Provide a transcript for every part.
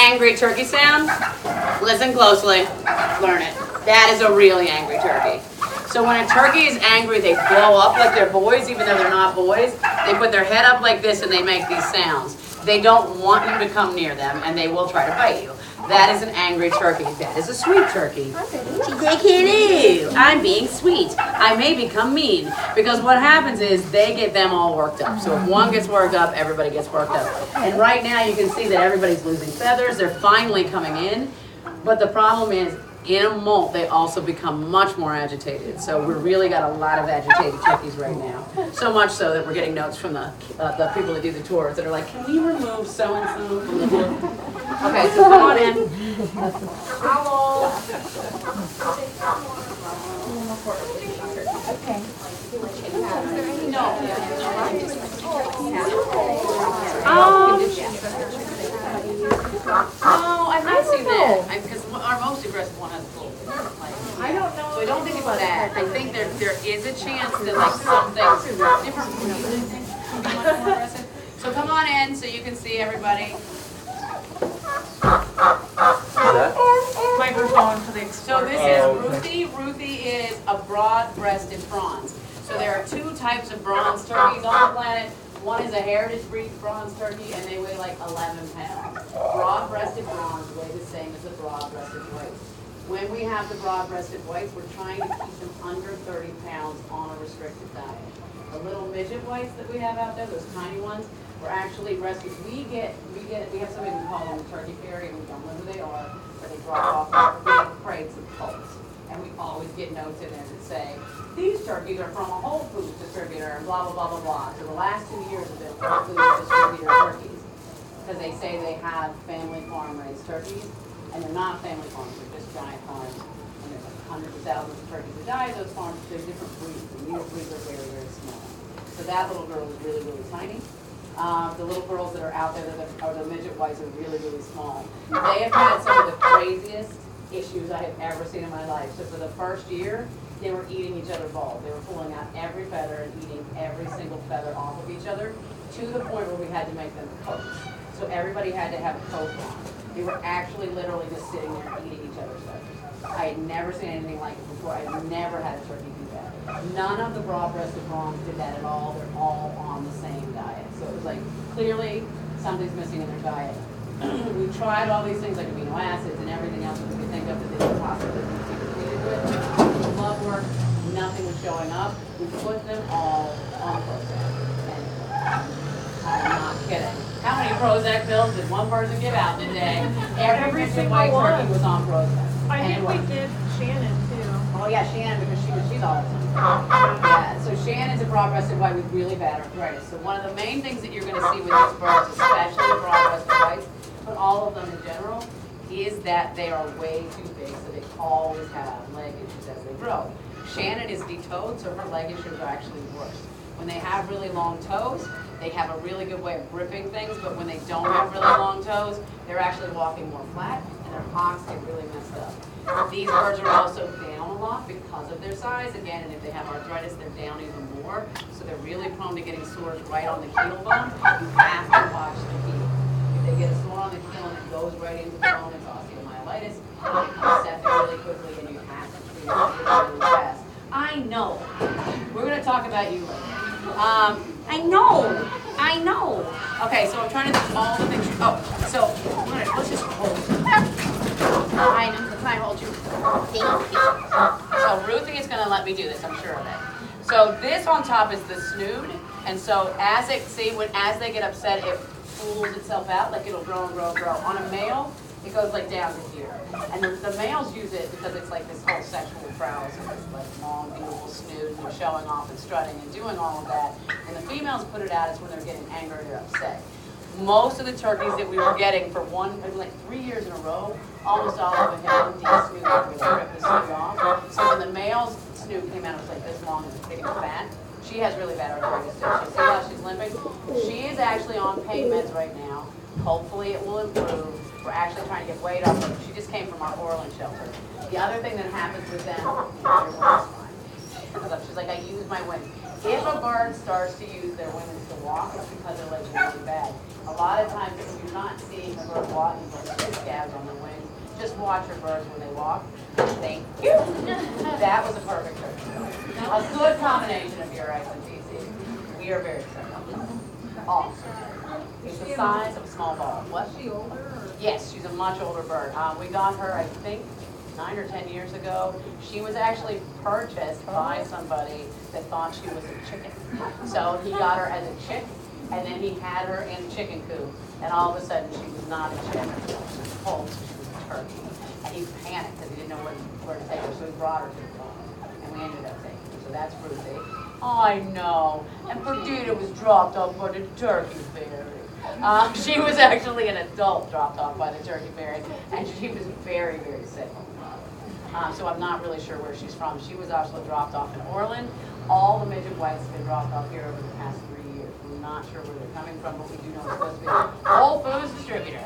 angry turkey sound? Listen closely, learn it. That is a really angry turkey. So when a turkey is angry, they blow up like they're boys, even though they're not boys. They put their head up like this and they make these sounds. They don't want you to come near them and they will try to bite you. That is an angry turkey. That is a sweet turkey. I'm being sweet. I may become mean. Because what happens is they get them all worked up. So if one gets worked up, everybody gets worked up. And right now you can see that everybody's losing feathers. They're finally coming in. But the problem is, in a molt, they also become much more agitated. So we've really got a lot of agitated turkeys right now. So much so that we're getting notes from the people that do the tours that are like, can we remove so-and-so from the book? Okay, so come on in. Hello. Okay. Oh, I've not seen that. Because our most aggressive one has a little bit. I don't know. So I don't think it's that. I think there is a chance that like some things different breeds can be much more aggressive. So come on in so you can see everybody. Microphone for the So this is Ruthie. Ruthie is a broad-breasted bronze. So there are two types of bronze turkeys on the planet. One is a heritage breed bronze turkey, and they weigh like 11 pounds. Broad-breasted bronze weigh the same as the broad-breasted whites. When we have the broad-breasted whites, we're trying to keep them under 30 pounds on a restricted diet. The little midget whites that we have out there, those tiny ones, we're actually rescued. We have somebody we call them the turkey fairy, and we don't know who they are, but they drop off big crates of pulps. And we always get notes in there that say, these turkeys are from a Whole Foods distributor, and blah, blah, blah, blah, blah. So the last 2 years have been Whole Foods distributor turkeys. Because they say they have family farm raised turkeys, and they're not family farms, they're just giant farms. And there's like hundreds of thousands of turkeys that die at those farms. They're different breeds, and these breeds are very, very small. So that little girl is really, really tiny. The little girls that are out there that are the midget whites are really, really small. They have had some of the craziest issues I have ever seen in my life. So for the first year, they were eating each other bald. They were pulling out every feather and eating every single feather off of each other to the point where we had to make them coats. So everybody had to have a coat on. They were actually literally just sitting there eating each other's feathers. I had never seen anything like it before. I had never had a turkey do that. None of the broad-breasted bronze did that at all. They're all on the same diet. So it was like, clearly something's missing in their diet. We tried all these things like amino acids and everything else that we could think of that they could possibly be treated with. The blood work, nothing was showing up. We put them all on Prozac. And I'm not kidding. How many Prozac pills did one person give out today? Every single white turkey was on Prozac. I think we did Shannon too. Oh yeah, Shannon, because she's awesome. Yeah, so Shannon's a broad-breasted white with really bad arthritis. So one of the main things that you're going to see with these birds, especially the broad-breasted whites, but all of them in general, is that they are way too big, so they always have leg issues as they grow. Shannon is de-toed, so her leg issues are actually worse. When they have really long toes, they have a really good way of gripping things, but when they don't have really long toes, they're actually walking more flat, and their hocks get really messed up. These birds are also down a lot because of their size, again, and if they have arthritis, they're down even more, so they're really prone to getting sores right on the keel bone. You have to watch the keel. If they get a sore on the keel and it goes right into the bone, it's osteomyelitis, it becomes septic really quickly, and you have to treat it really, really fast. I know. We're going to talk about you later. I know. Okay, so I'm trying to do all the things. So let's just hold. Can I hold you? So Ruthie is going to let me do this, I'm sure of it. So this on top is the snood, and so as they get upset, it pulls itself out, like it'll grow and grow and grow. On a male, it goes like down to here. And the males use it because it's like this whole sexual prowess and this like long, beautiful snood, and they're showing off and strutting and doing all of that. And the females put it out is when they're getting angry or upset. Most of the turkeys that we were getting for 3 years in a row, almost all of them had empty snood and we ripped the snood off. So when the male's snood came out, it was like this long and it's big and fat. She has really bad arthritis too. You see how she's limping? She is actually on pain meds right now. Hopefully it will improve. We're actually trying to get weight off her. She just came from our Orland shelter. The other thing that happens with them, everyone's fine, because I'm just she's like, I use my wings. If a bird starts to use their wings to walk, it's because their legs are really bad. A lot of times, if you're not seeing the bird walking, there's scabs on their wings. Just watch your birds when they walk. Thank you. That was a perfect turkey. A good combination of URX and TC. We are very excited. Awesome. It's the size of a small ball. What? Is she older or? Yes, she's a much older bird. We got her, I think, 9 or 10 years ago. She was actually purchased by somebody that thought she was a chicken. So he got her as a chick, and then he had her in a chicken coop, and all of a sudden she was not a chicken. She was cold, so she was a turkey. And he panicked because he didn't know where to take her, so he brought her to the farm, and we ended up taking her. So that's Ruthie. I know. And Perdita was dropped off by the turkey fairy. She was actually an adult dropped off by the turkey fairy, and she was very, very sick. So I'm not really sure where she's from. She was also dropped off in Orland. All the midget whites have been dropped off here over the past 3 years. We're not sure where they're coming from, but we do know it's supposed to be a Whole Foods distributor.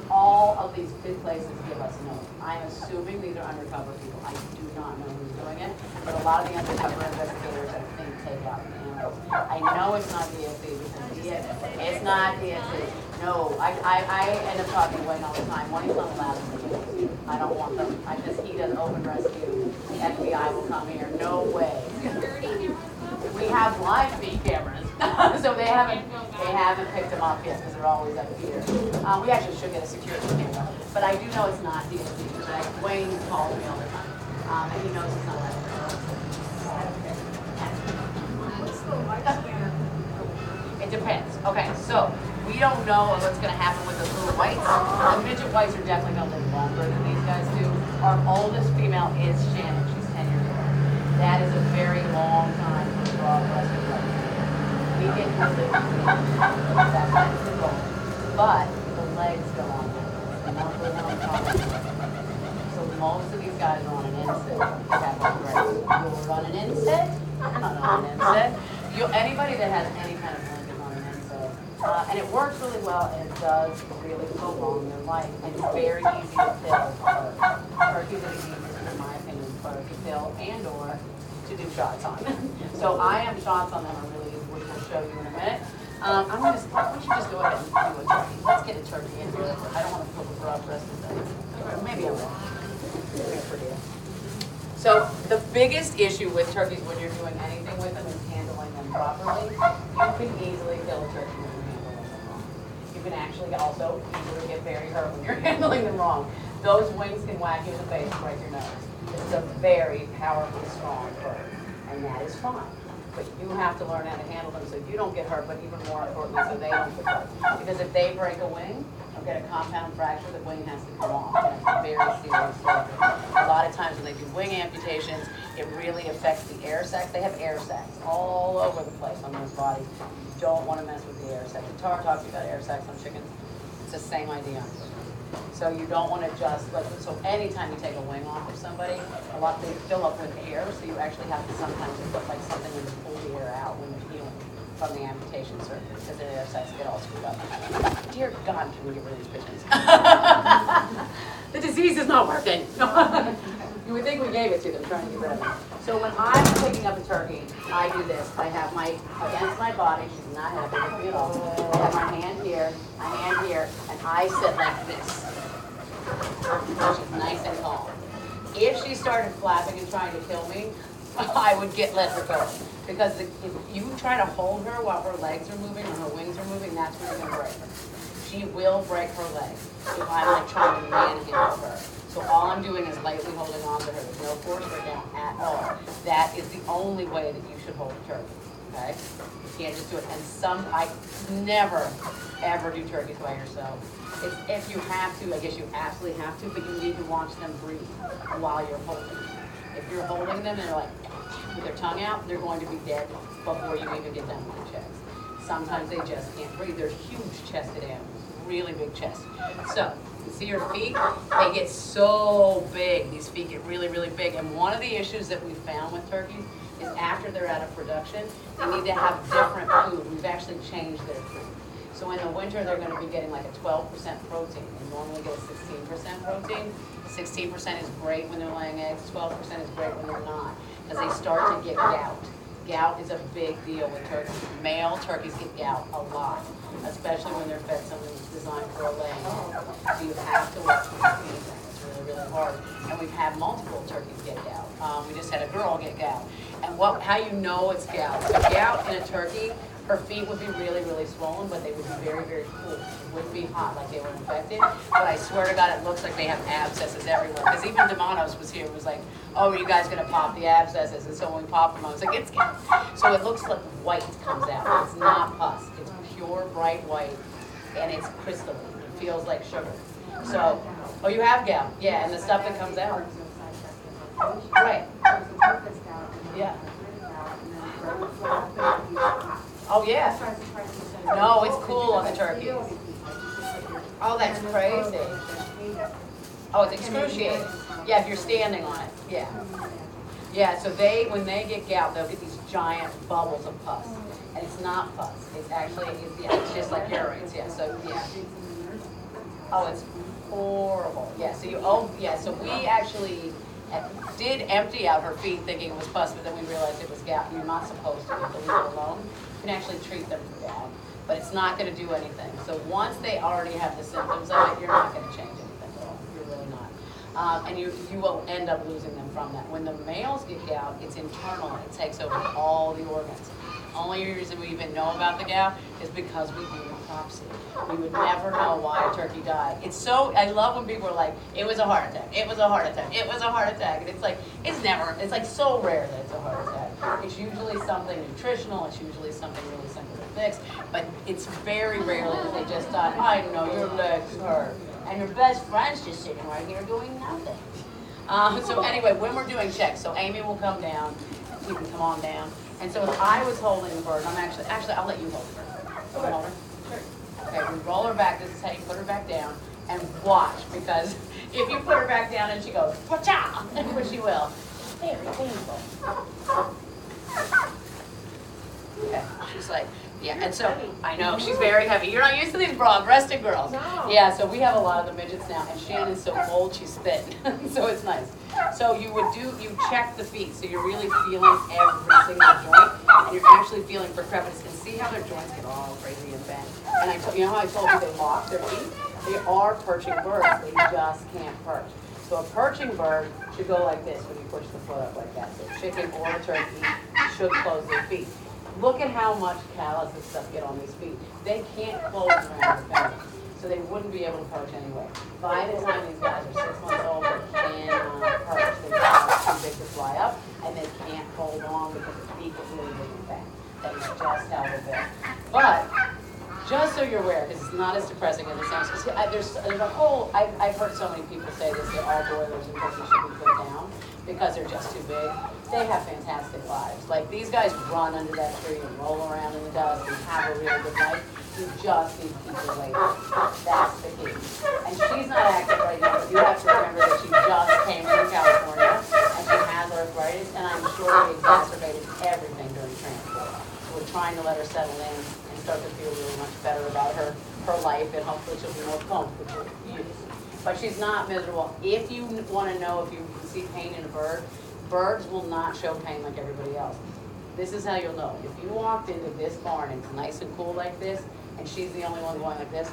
All of these big places give us notes. I'm assuming these are undercover people. I do not know who's doing it, but a lot of the undercover investigators, I think, take out the animals. I know it's not DSC because it's not DSC. No, I end up talking to Wayne all the time. Wayne's not allowed to do it. I don't want them. Because he does open rescue. The FBI will come here. No way. We have live feed cameras, so they haven't picked them up yet because they're always up here. We actually should get a security camera, but I do know it's not DSC because Wayne calls me all the time, and he knows it's not that. What's the lifespan? It depends. Okay, so we don't know what's going to happen with those little whites. The midget whites are definitely going to live longer than these guys do. Our oldest female is Shannon. She's 10 years old. That is a very long time for a broad-breasted white. We get to live that's the goal. But the legs go on that. And that's what I'm talking about. So most of these guys are on an NSAID. You'll run an NSAID? I'm not on an NSAID. Anybody that has any kind of link is on an NSAID. And it works really well, and it does really prolong their life. And it's very easy to pill. Turkeys are the easiest, in my opinion, for to pill and or to do shots on. So IM shots on them are really easy, which we'll show you in a minute. Why don't you just go ahead and do a turkey? Let's get a turkey in here. I don't want to pull the broad breasted thing. Maybe I will. So the biggest issue with turkeys when you're doing anything with them is handling them properly. You can easily kill a turkey when you're handling them wrong. You can actually also easily get very hurt when you're handling them wrong. Those wings can whack you in the face and break your nose. This is a very powerful, strong bird, and that is fine. But you have to learn how to handle them so you don't get hurt, but even more importantly, so they don't get hurt. Because if they break a wing or get a compound fracture, the wing has to come off. And it's a very serious surgery. A lot of times when they do wing amputations, it really affects the air sacs. They have air sacs all over the place on those bodies. You don't want to mess with the air sacs. The Tara talks about air sacs on chickens. It's the same idea on chickens. So you don't want to just, so anytime you take a wing off of somebody, they fill up with air, so you actually have to sometimes put like something in to pull the air out when you're healing from the amputation surgery, because the air sacs get all screwed up. Dear God, can we get rid of these pigeons? The disease is not working. You would think we gave it to them, trying to get rid of them. So when I'm picking up a turkey, I do this. I have against my body, she's not happy with me at all. I have my hand here, and I sit like this. She's nice and calm. If she started flapping and trying to kill me, I would let her go. Because if you try to hold her while her legs are moving or her wings are moving, that's when you're going to break her. She will break her leg if I'm like trying to manhandle her. So all I'm doing is lightly holding on to her. There's no force right now at all. That is the only way that you should hold a turkey. Okay? You can't just do it. And I never, ever do turkeys by yourself. If you have to, I guess you absolutely have to, but you need to watch them breathe while you're holding them. If you're holding them and they're like, with their tongue out, they're going to be dead before you even get them on the chest. Sometimes they just can't breathe. They're huge chested animals, really big chest. So, you see her feet? They get so big. These feet get really, really big. And one of the issues that we found with turkeys is after they're out of production, they need to have different food. We've actually changed their food. So in the winter, they're gonna be getting like a 12% protein. They normally get 16% protein. 16% is great when they're laying eggs, 12% is great when they're not, because they start to get gout. Gout is a big deal with turkeys. Male turkeys get gout a lot, especially when they're fed something that's designed for a laying egg. So you have to watch when you're feeding them. It's really, really hard. And we've had multiple turkeys get gout. We just had a girl get gout. And how you know it's gout? So gout in a turkey, her feet would be really, really swollen, but they would be very, very cool. It wouldn't be hot like they were infected. But I swear to God, it looks like they have abscesses everywhere. Because even Demanos was here, was like, oh, are you guys gonna pop the abscesses? And so when we popped them, I was like, it's gout. So it looks like white comes out. It's not pus. It's pure, bright white, and it's crystalline. It feels like sugar. So, oh, you have gout? Yeah, and the stuff that comes out. Right. Yeah. Oh, yeah. No, it's cool on the turkeys. Oh, that's crazy. Oh, it's excruciating. Yeah, if you're standing on it. Yeah. Yeah, so when they get gout, they'll get these giant bubbles of pus. And it's not pus. It's actually, it's just like urites. Yeah, so, yeah. Oh, it's horrible. Yeah, so we actually did empty out her feet thinking it was pus, but then we realized it was gout. You're not supposed to leave it alone. You can actually treat them for gout, but it's not going to do anything. So once they already have the symptoms of it, you're not going to change anything at all. You're really not. And you will end up losing them from that. When the males get gout, it's internal. It takes over all the organs. Only reason we even know about the gout is because we do autopsy. We would never know why a turkey died. I love when people are like, it was a heart attack, it was a heart attack, it was a heart attack. And it's like so rare that it's a heart attack. It's usually something nutritional, it's usually something really simple to fix, but it's very rarely that they just die, I know your legs hurt, and your best friend's just sitting right here doing nothing. So anyway, when we're doing checks, so Amy will come down, you can come on down. And so if I was holding the bird, actually I'll let you hold her. So hold her. Sure. Okay, we roll her back, this is how you put her back down, and watch, because if you put her back down and she goes, pa-cha, which she will, it's very painful. Okay, she's like, yeah, and so, I know, she's very heavy. You're not used to these broad-breasted girls. No. Yeah, so we have a lot of the midgets now, and Shannon's so old, she's thin, so it's nice. So you check the feet, so you're really feeling every single joint, and you're actually feeling for crevices, and see how their joints get all crazy and bent. And you know how I told you they lock their feet? They are perching birds, they just can't perch. So a perching bird should go like this when you push the foot up like that. So a chicken or a turkey should close their feet. Look at how much callus and stuff get on these feet. They can't close around the belly, so they wouldn't be able to perch anyway. By the time these guys are 6 months old, they cannot perch. They're too big to fly up, and they can't hold on because the feet get really big and fat. That is just how they're built. But just so you're aware, because it's not as depressing as it sounds, because there's a whole, I've heard so many people say this, that all broilers and turkeys should be put down because they're just too big. They have fantastic lives. Like, these guys run under that tree and roll around in the dust and have a really good life. You just need to keep her away. That's the key. And she's not active right now, but you have to remember that she just came from California and she has arthritis, and I'm sure we exacerbated everything during transport. So we're trying to let her settle in and start to feel really much better about her life, and hopefully she'll be more comfortable with you. But she's not miserable. If you want to know if you can see pain in a bird, birds will not show pain like everybody else. This is how you'll know. If you walked into this barn and it's nice and cool like this, and she's the only one going like this,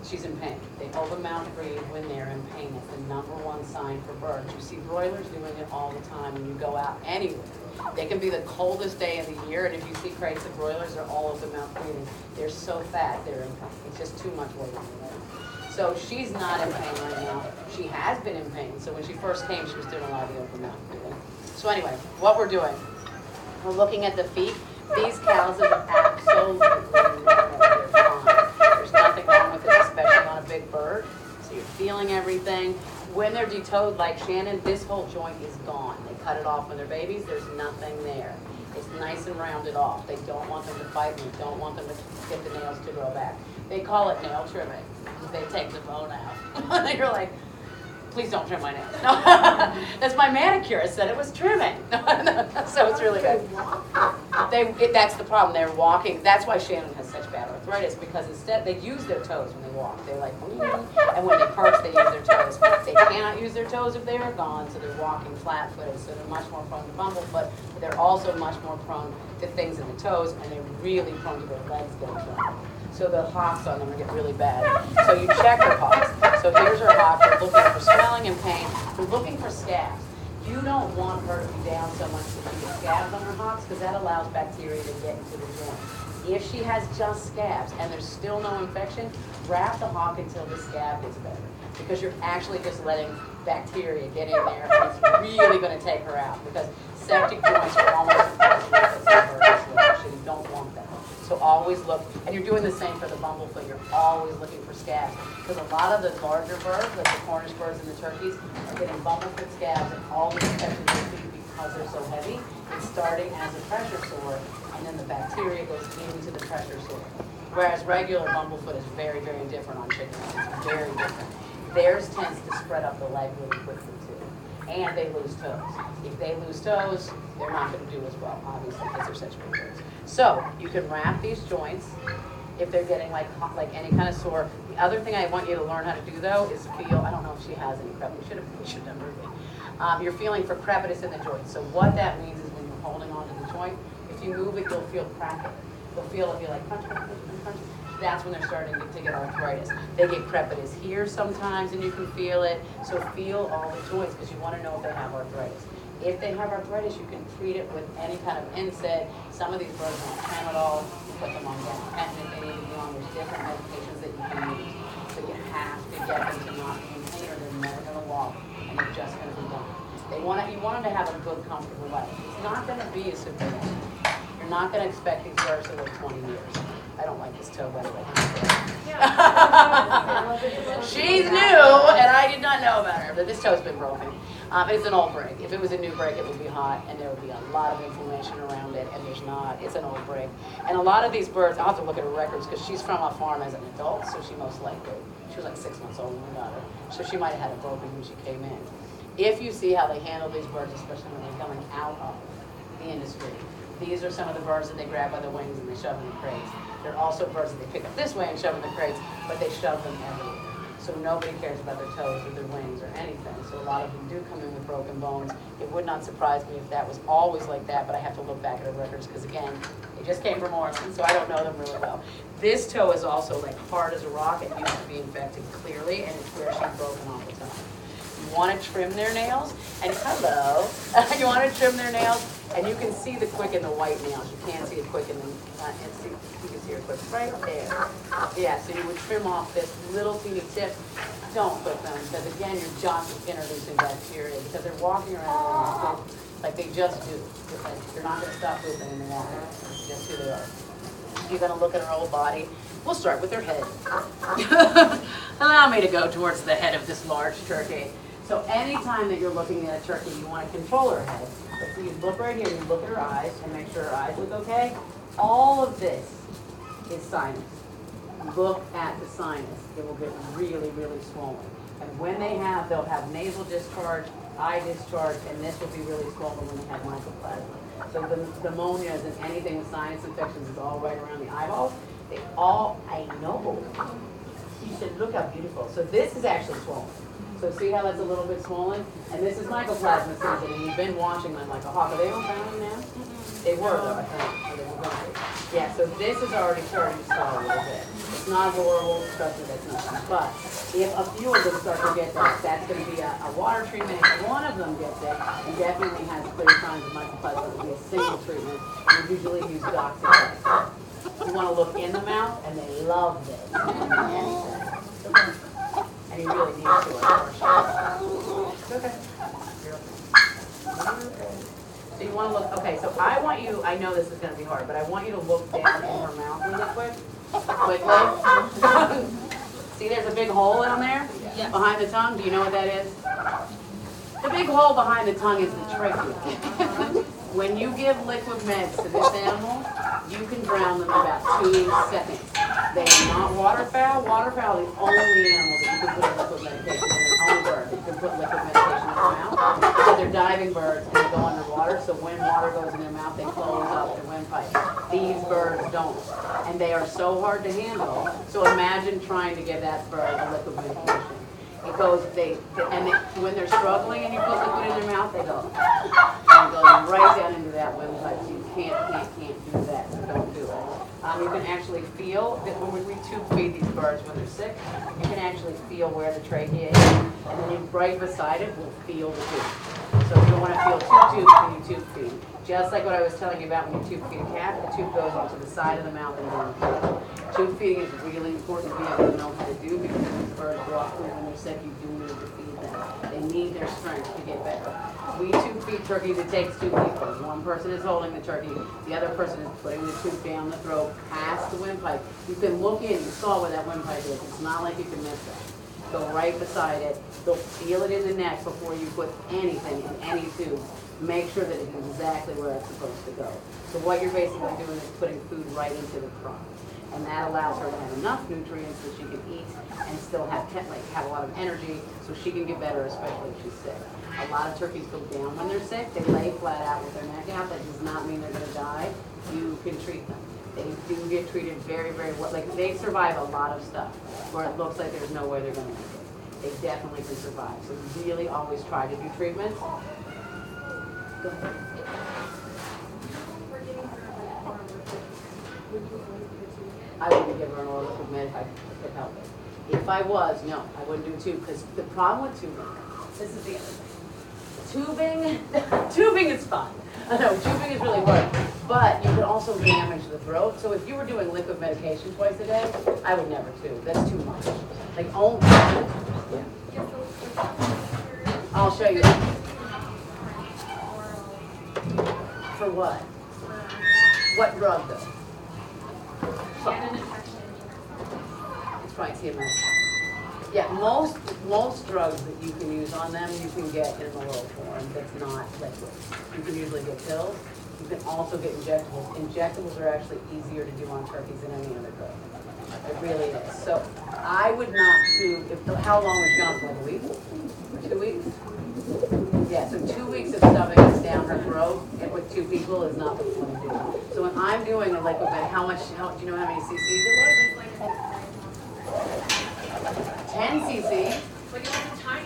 she's in pain. They open-mouth breathe when they're in pain. It's the #1 sign for birds. You see broilers doing it all the time when you go out anywhere. They can be the coldest day of the year, and if you see crates of broilers, they're all open-mouth breathing. They're so fat, it's just too much weight on them. So she's not in pain right now. She has been in pain. So when she first came, she was doing a lot of the open mouth breathing. So anyway, what we're doing, we're looking at the feet. These calluses are absolutely normal. They're fine. There's nothing wrong with it, especially on a big bird. So you're feeling everything. When they're detoed like Shannon, this whole joint is gone. They cut it off when they're babies. There's nothing there. It's nice and rounded off. They don't want them to fight me. Don't want them to get the nails to grow back. They call it nail trimming. They take the bone out. You're like, please don't trim my nails. No, that's my manicurist said it was trimming. So it's really bad. That's the problem. They're walking. That's why Shannon has such arthritis because instead they use their toes when they walk. They're like, and when they perch, they use their toes. They cannot use their toes if they are gone, so they're walking flat-footed. So they're much more prone to bumblefoot, but they're also much more prone to things in the toes, and they're really prone to their legs getting turned. So the hocks on them get really bad. So you check her hocks. So here's her hock. We're looking for swelling and pain. We're looking for scabs. You don't want her to be down so much that she gets scabs on her hocks because that allows bacteria to get into the joint. If she has just scabs and there's still no infection, wrap the hock until the scab gets better because you're actually just letting bacteria get in there and it's really going to take her out because septic joints are almost impossible to save her as well, so you don't want that. So always look, and you're doing the same for the bumblefoot, you're always looking for scabs. Because a lot of the larger birds, like the Cornish birds and the turkeys, are getting bumblefoot scabs and all the infections they see because they're so heavy. It's starting as a pressure sore, and then the bacteria goes into the pressure sore. Whereas regular bumblefoot is very, very different on chickens. It's very different. Theirs tends to spread up the leg really quickly too. And they lose toes. If they lose toes, they're not going to do as well, obviously, because they're such big birds. So you can wrap these joints if they're getting like any kind of sore. The other thing I want you to learn how to do though is feel, I don't know if she has any crepitus, we should have done you're feeling for crepitus in the joint. So what that means is when you're holding onto the joint, if you move it, you'll feel cracking. You'll feel if you like crunch, crunch, crunch, crunch. That's when they're starting to get arthritis. They get crepitus here sometimes and you can feel it. So feel all the joints because you want to know if they have arthritis. If they have arthritis, you can treat it with any kind of NSAID. Some of these birds are on Tramadol. You put them on gabapentin if they need to be on. There's different medications that you can use. So you have to get them to not be in pain or they're never going to walk and they're just going to be done. You want them to have a good, comfortable life. It's not going to be a severe. You're not going to expect these birds to live 20 years. I don't like this toe, by the way. She's new, and I did not know about her, but this toe's been broken. It's an old break. If it was a new break, it would be hot, and there would be a lot of inflammation around it, and there's not. It's an old break. And a lot of these birds, I'll have to look at her records, because she's from a farm as an adult, so she most likely, she was like 6 months old when we got her, so she might have had it broken when she came in. If you see how they handle these birds, especially when they're coming out of the industry, these are some of the birds that they grab by the wings and they shove in the crates. There are also birds that they pick up this way and shove in the crates, but they shove them everywhere. So nobody cares about their toes or their wings or anything. So a lot of them do come in with broken bones. It would not surprise me if that was always like that, but I have to look back at the records because, again, they just came from Oregon, so I don't know them really well. This toe is also like hard as a rock and used to be infected clearly, and it's where she's broken all the time. You want to trim their nails, and hello, you want to trim their nails, and you can see the quick in the white nails. You can't see it quick in the, and see, you can see her quick right there. Yeah, so you would trim off this little teeny tip. Don't clip them, because again, you're just introducing bacteria, because they're walking around like they just do. They're not going to stop pooping in the water. It's just who they are. You're going to look at her whole body. We'll start with her head. Allow me to go towards the head of this large turkey. So anytime that you're looking at a turkey, you want to control her head. So you look right here, you look at her eyes and make sure her eyes look okay. All of this is sinus. Look at the sinus. It will get really, really swollen. And when they'll have nasal discharge, eye discharge, and this will be really swollen when they have mycoplasma. So the pneumonias and anything with sinus infections is all right around the eyeballs. I know. You said, look how beautiful. So this is actually swollen. So see how that's a little bit swollen? And this is mycoplasma season, and you've been watching them like a hawk. Are they all drowning now? They were, though, I think. Or they were going to be. Yeah, so this is already starting to swell a little bit. It's not horrible, trust me, that's nothing. But if a few of them start to get that, that's going to be a water treatment. If one of them gets it, and definitely has clear signs of mycoplasma, it will be a single treatment. And we usually use doxycycline. You want to look in the mouth, and they love this. And you really need to. Okay. So you want to look, okay, so I want you, I know this is going to be hard, but I want you to look down in her mouth really quickly. See, there's a big hole down there behind the tongue. Do you know what that is? The big hole behind the tongue is the trachea. When you give liquid meds to this animal, you can drown them in about 2 seconds. They are not waterfowl. Waterfowl are the only animal that you can put in liquid medication in, their own bird. you can put liquid medication in their mouth. Because they're diving birds and they go underwater, so when water goes in their mouth, they close up their windpipe. These birds don't. And they are so hard to handle. So imagine trying to give that bird a liquid medication. It goes, when they're struggling and you put liquid in their mouth, they go, and it goes right down into that windpipe. So you can't do that, so don't do it. You can actually feel that when we tube feed these birds when they're sick, you can actually feel where the trachea is, and then you right beside it will feel the tube. So if you don't want to feel two tubes when you tube feed. Just like what I was telling you about when you tube feed a cat, the tube goes onto the side of the mouth and down the throat. Tube feeding is really important to be able to know how to do because these birds grow up when they're sick, you do need to feed them. They need their strength to get better. We tube feed turkeys, it takes two people. One person is holding the turkey, the other person is putting the tube down the throat, past the windpipe. You can look in, you saw where that windpipe is. It's not like you can miss that. Go right beside it. They'll feel it in the neck before you put anything in any tube. Make sure that it's exactly where it's supposed to go. So what you're basically doing is putting food right into the crop. And that allows her to have enough nutrients that she can eat and still have a lot of energy so she can get better, especially if she's sick. A lot of turkeys go down when they're sick. They lay flat out with their neck out. That does not mean they're going to die. You can treat them. They do get treated very, very well. Like, they survive a lot of stuff where it looks like there's no way they're going to make it. They definitely can survive. So really always try to do treatments. Go ahead. I wouldn't give her an oral liquid med if I could help it. If I was, no, I wouldn't do a tube, because the problem with tubing, this is the other thing. Tubing is fun. No, tubing is really work, but you could also damage the throat. So if you were doing liquid medication twice a day, I would never tube. That's too much. Like, only, yeah. I'll show you. For what? What drug though? It's probably TMS. Yeah, most drugs that you can use on them, you can get in an oral form that's not liquid. You can usually get pills. You can also get injectables. Injectables are actually easier to do on turkeys than any other drug. It really is. So I would not tube. How long was John? Like a week? Or 2 weeks? Yeah, so 2 weeks of stuffing this down her throat and with two people is not what you want to do. So when I'm doing a liquid med, do you know how many cc's it was? 10 cc.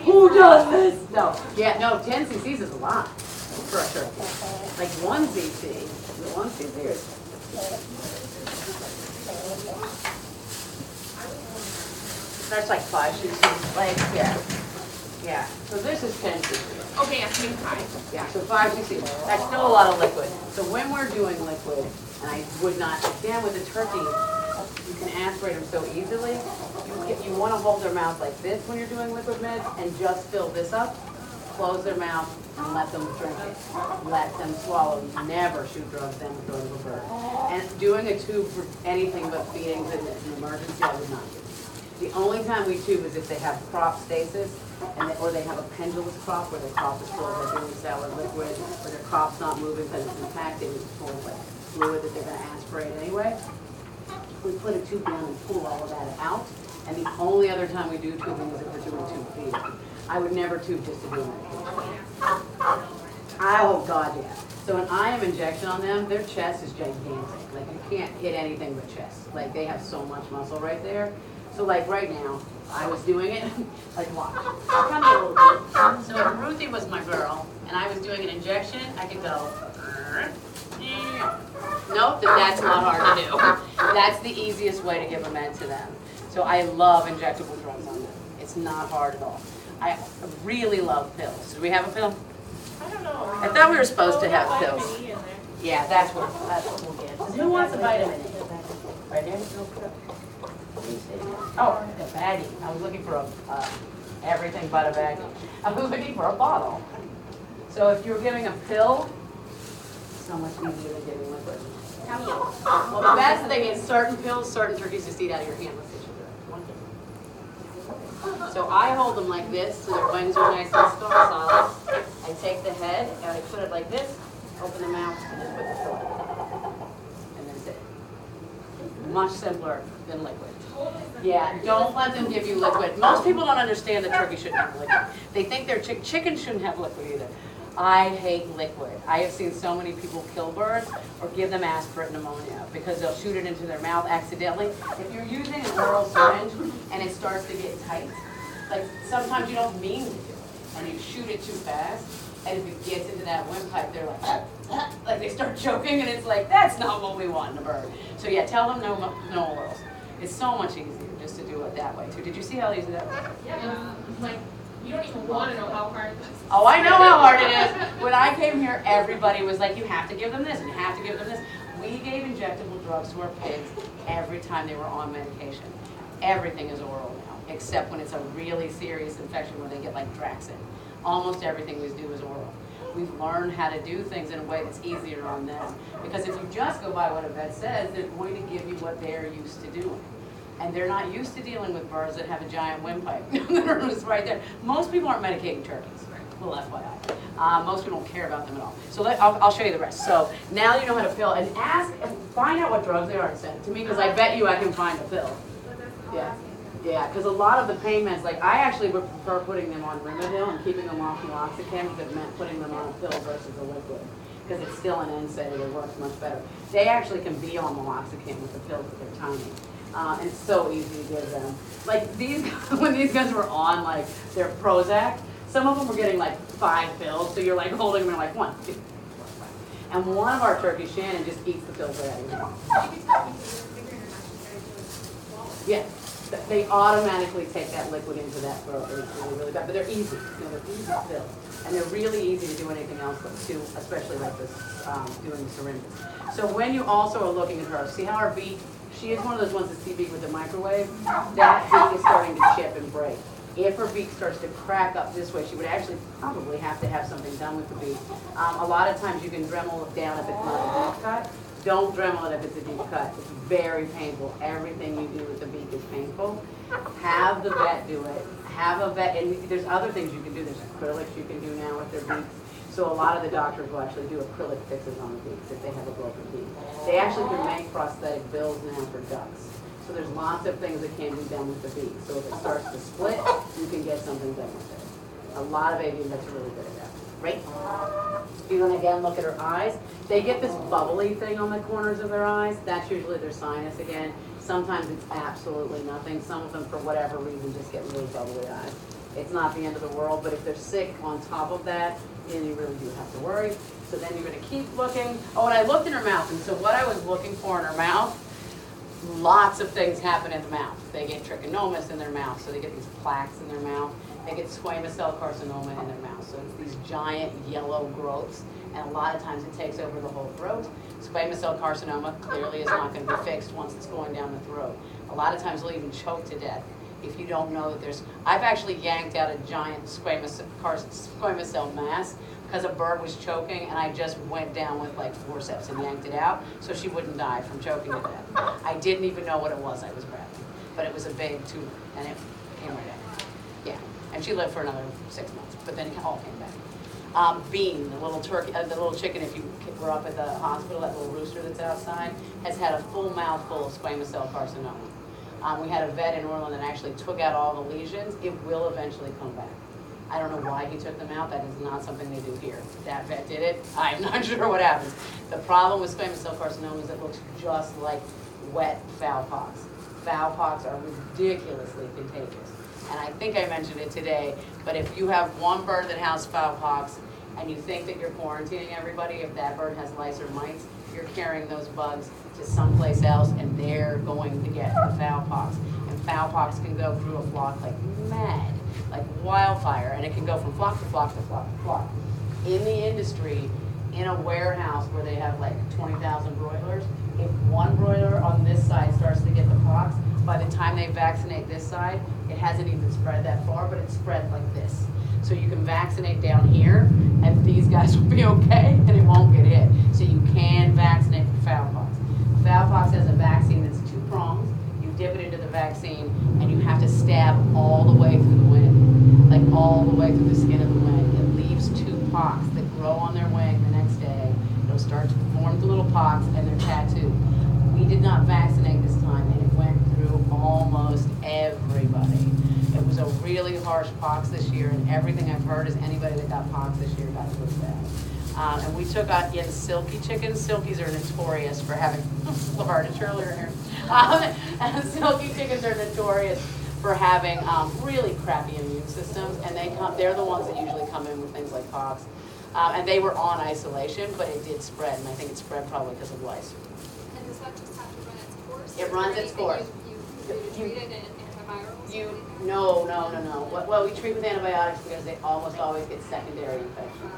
Who does this? No, yeah, no, 10 cc's is a lot for a turkey. Like 1 cc. Is it 1 cc or? That's like 5 cc. Like, yeah. Yeah, so this is 10 cc. Okay, I think 5. Yeah, so 5 cc. That's still a lot of liquid. So when we're doing liquid, and I would not, again with the turkey, you can aspirate them so easily. You want to hold their mouth like this when you're doing liquid meds and just fill this up, close their mouth, and let them drink it. Let them swallow. Never shoot drugs down the throat of a bird. And doing a tube for anything but feedings in an emergency, I would not do. The only time we tube is if they have crop stasis, or they have a pendulous crop where their crop is full of really sour liquid, or their crop's not moving because it's impacted with full of fluid that they're going to aspirate anyway. We put a tube down and pull all of that out, and the only other time we do tubing is if we're doing tube feeding. I would never tube just to do medication. Oh God, yeah. So an IM injection on them, their chest is gigantic. Like, you can't hit anything but chest. Like, they have so much muscle right there. So like right now, I was doing it, like watch. Come here a little bit. So if Ruthie was my girl, and I was doing an injection, I could go, nope, that's not hard to do. That's the easiest way to give a med to them. So I love injectable drugs on them. It's not hard at all. I really love pills. Do we have a pill? I don't know. I thought we were supposed to have pills. Vitamin E in there. Yeah, that's what we'll get. Who wants a vitamin E? Right here? Oh, a baggie. I was looking for everything but a baggie. I was looking for a bottle. So if you're giving a pill, it's so much easier than giving liquid. Well, the best thing is certain pills, certain turkeys just eat out of your hand. Let's see. So I hold them like this so their wings are nice and solid. I take the head and I put it like this, open the mouth, and then put the foot. And then sit. Much simpler than liquid. Yeah, don't let them give you liquid. Most people don't understand that turkey shouldn't have liquid. They think their chicken shouldn't have liquid either. I hate liquid. I have seen so many people kill birds or give them aspirin pneumonia because they'll shoot it into their mouth accidentally. If you're using an oral syringe and it starts to get tight, like sometimes you don't mean to do it, and you shoot it too fast, and if it gets into that windpipe, they're like they start choking, and it's like, that's not what we want in a bird. So yeah, tell them no orals. It's so much easier just to do it that way too. Did you see how easy that was? Yeah, like, you don't even want to know how hard this is. Oh, I know how hard it is. When I came here, everybody was like, you have to give them this, and you have to give them this. We gave injectable drugs to our pigs every time they were on medication. Everything is oral now, except when it's a really serious infection where they get like Draxin. Almost everything we do is oral. We've learned how to do things in a way that's easier on them. Because if you just go by what a vet says, they're going to give you what they're used to doing. And they're not used to dealing with birds that have a giant windpipe. They're just right there. Most people aren't medicating turkeys. Little FYI. Most people don't care about them at all. So I'll show you the rest. So now you know how to pill, and ask and find out what drugs they are and send it to me, because I bet you I can find a pill. Yeah. Yeah, because a lot of the pain meds, like I actually would prefer putting them on Rimadyl and keeping them off meloxicam if it meant putting them on a pill versus a liquid, because it's still an NSAID, it works much better. They actually can be on meloxicam with the pills, but they're tiny. And it's so easy to give them. Like these, when these guys were on like their Prozac, some of them were getting like 5 pills, so you're like holding them and like 1, 2, 3, 4, 5. And one of our turkeys, Shannon, just eats the pills right out of your mouth. Yeah. They automatically take that liquid into that throat. It's really, really bad. But they're easy. You know, they're easy to fill. And they're really easy to do anything else but too, especially like this, doing the syringes. So when you also are looking at her, see how her beak, she is one of those ones that's beak with the microwave. That beak is starting to chip and break. If her beak starts to crack up this way, she would actually probably have to have something done with the beak. A lot of times you can Dremel it down if it's not a deep cut. Don't Dremel it if it's a deep cut. It's very painful. Everything you do with the beak is painful. Have the vet do it. Have a vet, and there's other things you can do. There's acrylics you can do now with their beaks. So a lot of the doctors will actually do acrylic fixes on the beaks if they have a broken beak. They actually can make prosthetic bills now for ducks. So there's lots of things that can be done with the beak. So if it starts to split, you can get something done with it. A lot of avian vets are really good at that. Right? You're going to again look at her eyes. They get this bubbly thing on the corners of their eyes. That's usually their sinus again. Sometimes it's absolutely nothing. Some of them, for whatever reason, just get really bubbly eyes. It's not the end of the world, but if they're sick on top of that, then you really do have to worry. So then you're going to keep looking. Oh, and I looked in her mouth, and so what I was looking for in her mouth, lots of things happen in the mouth. They get trichomonas in their mouth, so they get these plaques in their mouth. They get squamous cell carcinoma in their mouth, so it's these giant yellow growths, and a lot of times it takes over the whole throat. Squamous cell carcinoma clearly is not going to be fixed once it's going down the throat. A lot of times they'll even choke to death if you don't know that there's... I've actually yanked out a giant squamous cell mass because a bird was choking, and I just went down with like forceps and yanked it out so she wouldn't die from choking to death. I didn't even know what it was I was grabbing, but it was a big tumor, and it came right out. Yeah, and she lived for another 6 months, but then it all came back. Bean, the little turkey, the little chicken, if you were up at the hospital, that little rooster that's outside, has had a full mouthful of squamous cell carcinoma. We had a vet in Orland that actually took out all the lesions. It will eventually come back. I don't know why he took them out. That is not something they do here. That vet did it. I'm not sure what happens. The problem with squamous cell carcinoma is it looks just like wet fowl pox. Fowl pox are ridiculously contagious. And I think I mentioned it today, but if you have one bird that has fowl pox and you think that you're quarantining everybody, if that bird has lice or mites, you're carrying those bugs to someplace else, and they're going to get the fowl pox. And fowl pox can go through a flock like mad, like wildfire, and it can go from flock to flock to flock to flock. In the industry, in a warehouse where they have like 20,000 broilers, if one broiler on this side starts to get the pox, by the time they vaccinate this side, it hasn't even spread that far, but it's spread like this. So you can vaccinate down here, and these guys will be okay, and it won't get hit. So you can vaccinate for fowl pox. Fowl pox has a vaccine that's 2 prongs. You dip it into the vaccine, and you have to stab all the way through the wing, like all the way through the skin of the wing. It leaves 2 pox that grow on their wing the next day. It'll start to form the little pox, and they're tattooed. We did not vaccinate this time, and it went through almost everybody. It was a really harsh pox this year, and everything I've heard is anybody that got pox this year got it really bad. And we took in silky chickens. Silkies are notorious for having, Laura, to earlier here. And silky chickens are notorious for having really crappy immune systems, and they're the ones that usually come in with things like pox. And they were on isolation, but it did spread, and I think it spread probably because of lice. And does that just have to run its course? It runs its course. You treat it in antivirals? No. Well, we treat with antibiotics because they almost always get secondary infection.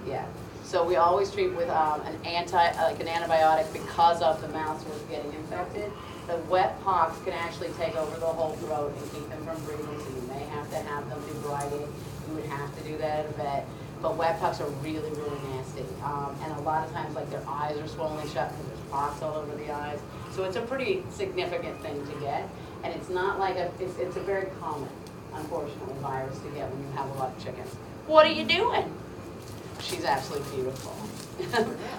Yeah. So we always treat with an antibiotic because of the mouth sores getting infected. The wet pox can actually take over the whole throat and keep them from breathing, so you may have to have them debrided. You would have to do that at a vet. But wet pox are really, really nasty. And a lot of times, like, their eyes are swollen shut because there's pox all over the eyes. So it's a pretty significant thing to get. And it's not like it's a very common, unfortunately, virus to get when you have a lot of chickens. What are you doing? She's absolutely beautiful.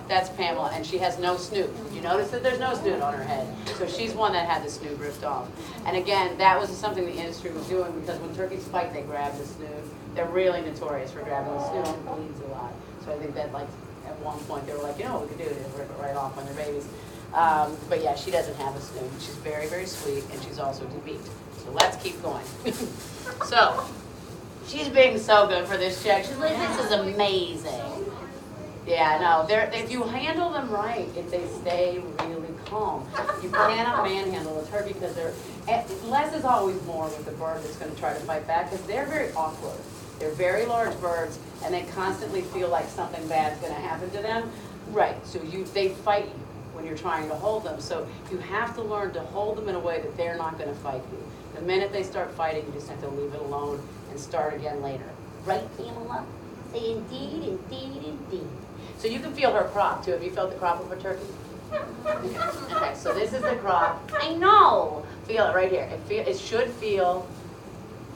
That's Pamela, and she has no snoot. Did you notice that there's no snoot on her head? So she's one that had the snoot ripped off. And again, that was something the industry was doing because when turkeys fight, they grab the snoot. They're really notorious for grabbing the snoot, and it bleeds a lot. So I think that, like, at one point they were like, you know what we could do is rip it right off when they're babies. But yeah, she doesn't have a snoot. She's very, very sweet, and she's also debeaked. So let's keep going. So she's being so good for this chick. She's like, this is amazing. Yeah, no, if you handle them right, if they stay really calm. You cannot manhandle a turkey because less is always more with the bird that's going to try to fight back because they're very awkward. They're very large birds, and they constantly feel like something bad's going to happen to them. Right, so they fight you when you're trying to hold them. So you have to learn to hold them in a way that they're not going to fight you. The minute they start fighting, you just have to leave it alone and start again later. Right, Pamela? Say indeed, indeed, indeed. So you can feel her crop too. Have you felt the crop of a turkey? Okay, so this is the crop. I know. Feel it right here. It should feel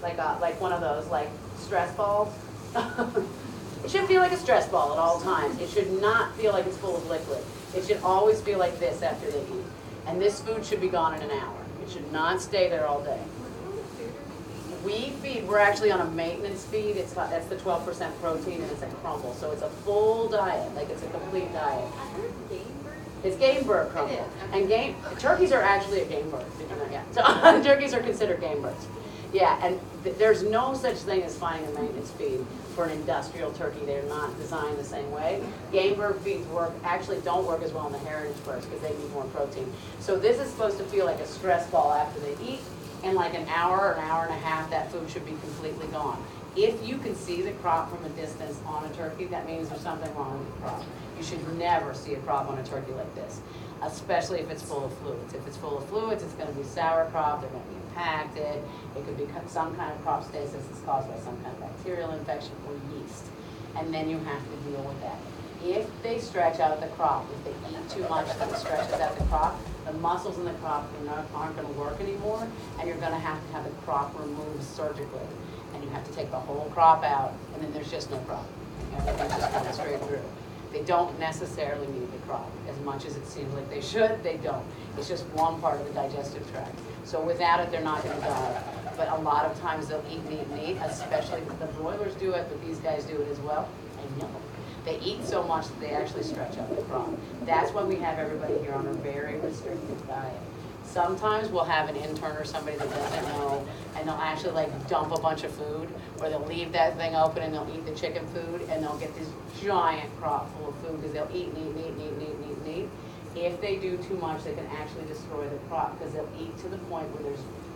like one of those like stress balls. It should feel like a stress ball at all times. It should not feel like it's full of liquid. It should always feel like this after they eat. And this food should be gone in an hour. It should not stay there all day. We're actually on a maintenance feed. That's the 12% protein, and it's a crumble. So it's a full diet, like it's a complete diet. It's game bird crumble. And turkeys are actually a game bird. Did you know? Yeah. So turkeys are considered game birds. Yeah, and there's no such thing as finding a maintenance feed for an industrial turkey. They're not designed the same way. Game bird feeds actually don't work as well in the heritage birds because they need more protein. So this is supposed to feel like a stress ball after they eat. In like an hour or an hour and a half, that food should be completely gone. If you can see the crop from a distance on a turkey, that means there's something wrong with the crop. You should never see a crop on a turkey like this, especially if it's full of fluids. If it's full of fluids, it's going to be sour crop. They're going to be impacted. It could be some kind of crop stasis that's caused by some kind of bacterial infection or yeast. And then you have to deal with that. If they stretch out the crop, if they eat too much that stretches out the crop, the muscles in the crop aren't going to work anymore, and you're going to have the crop removed surgically. And you have to take the whole crop out, and then there's just no crop. Everything's just coming straight through. They don't necessarily need the crop. As much as it seems like they should, they don't. It's just one part of the digestive tract. So without it, they're not going to die. But a lot of times they'll eat meat, especially the broilers do it, but these guys do it as well. I know. They eat so much that they actually stretch out the crop. That's why we have everybody here on a very restricted diet. Sometimes we'll have an intern or somebody that doesn't know, and they'll actually like dump a bunch of food, or they'll leave that thing open and they'll eat the chicken food, and they'll get this giant crop full of food because they'll eat. If they do too much, they can actually destroy the crop because they'll eat to the point where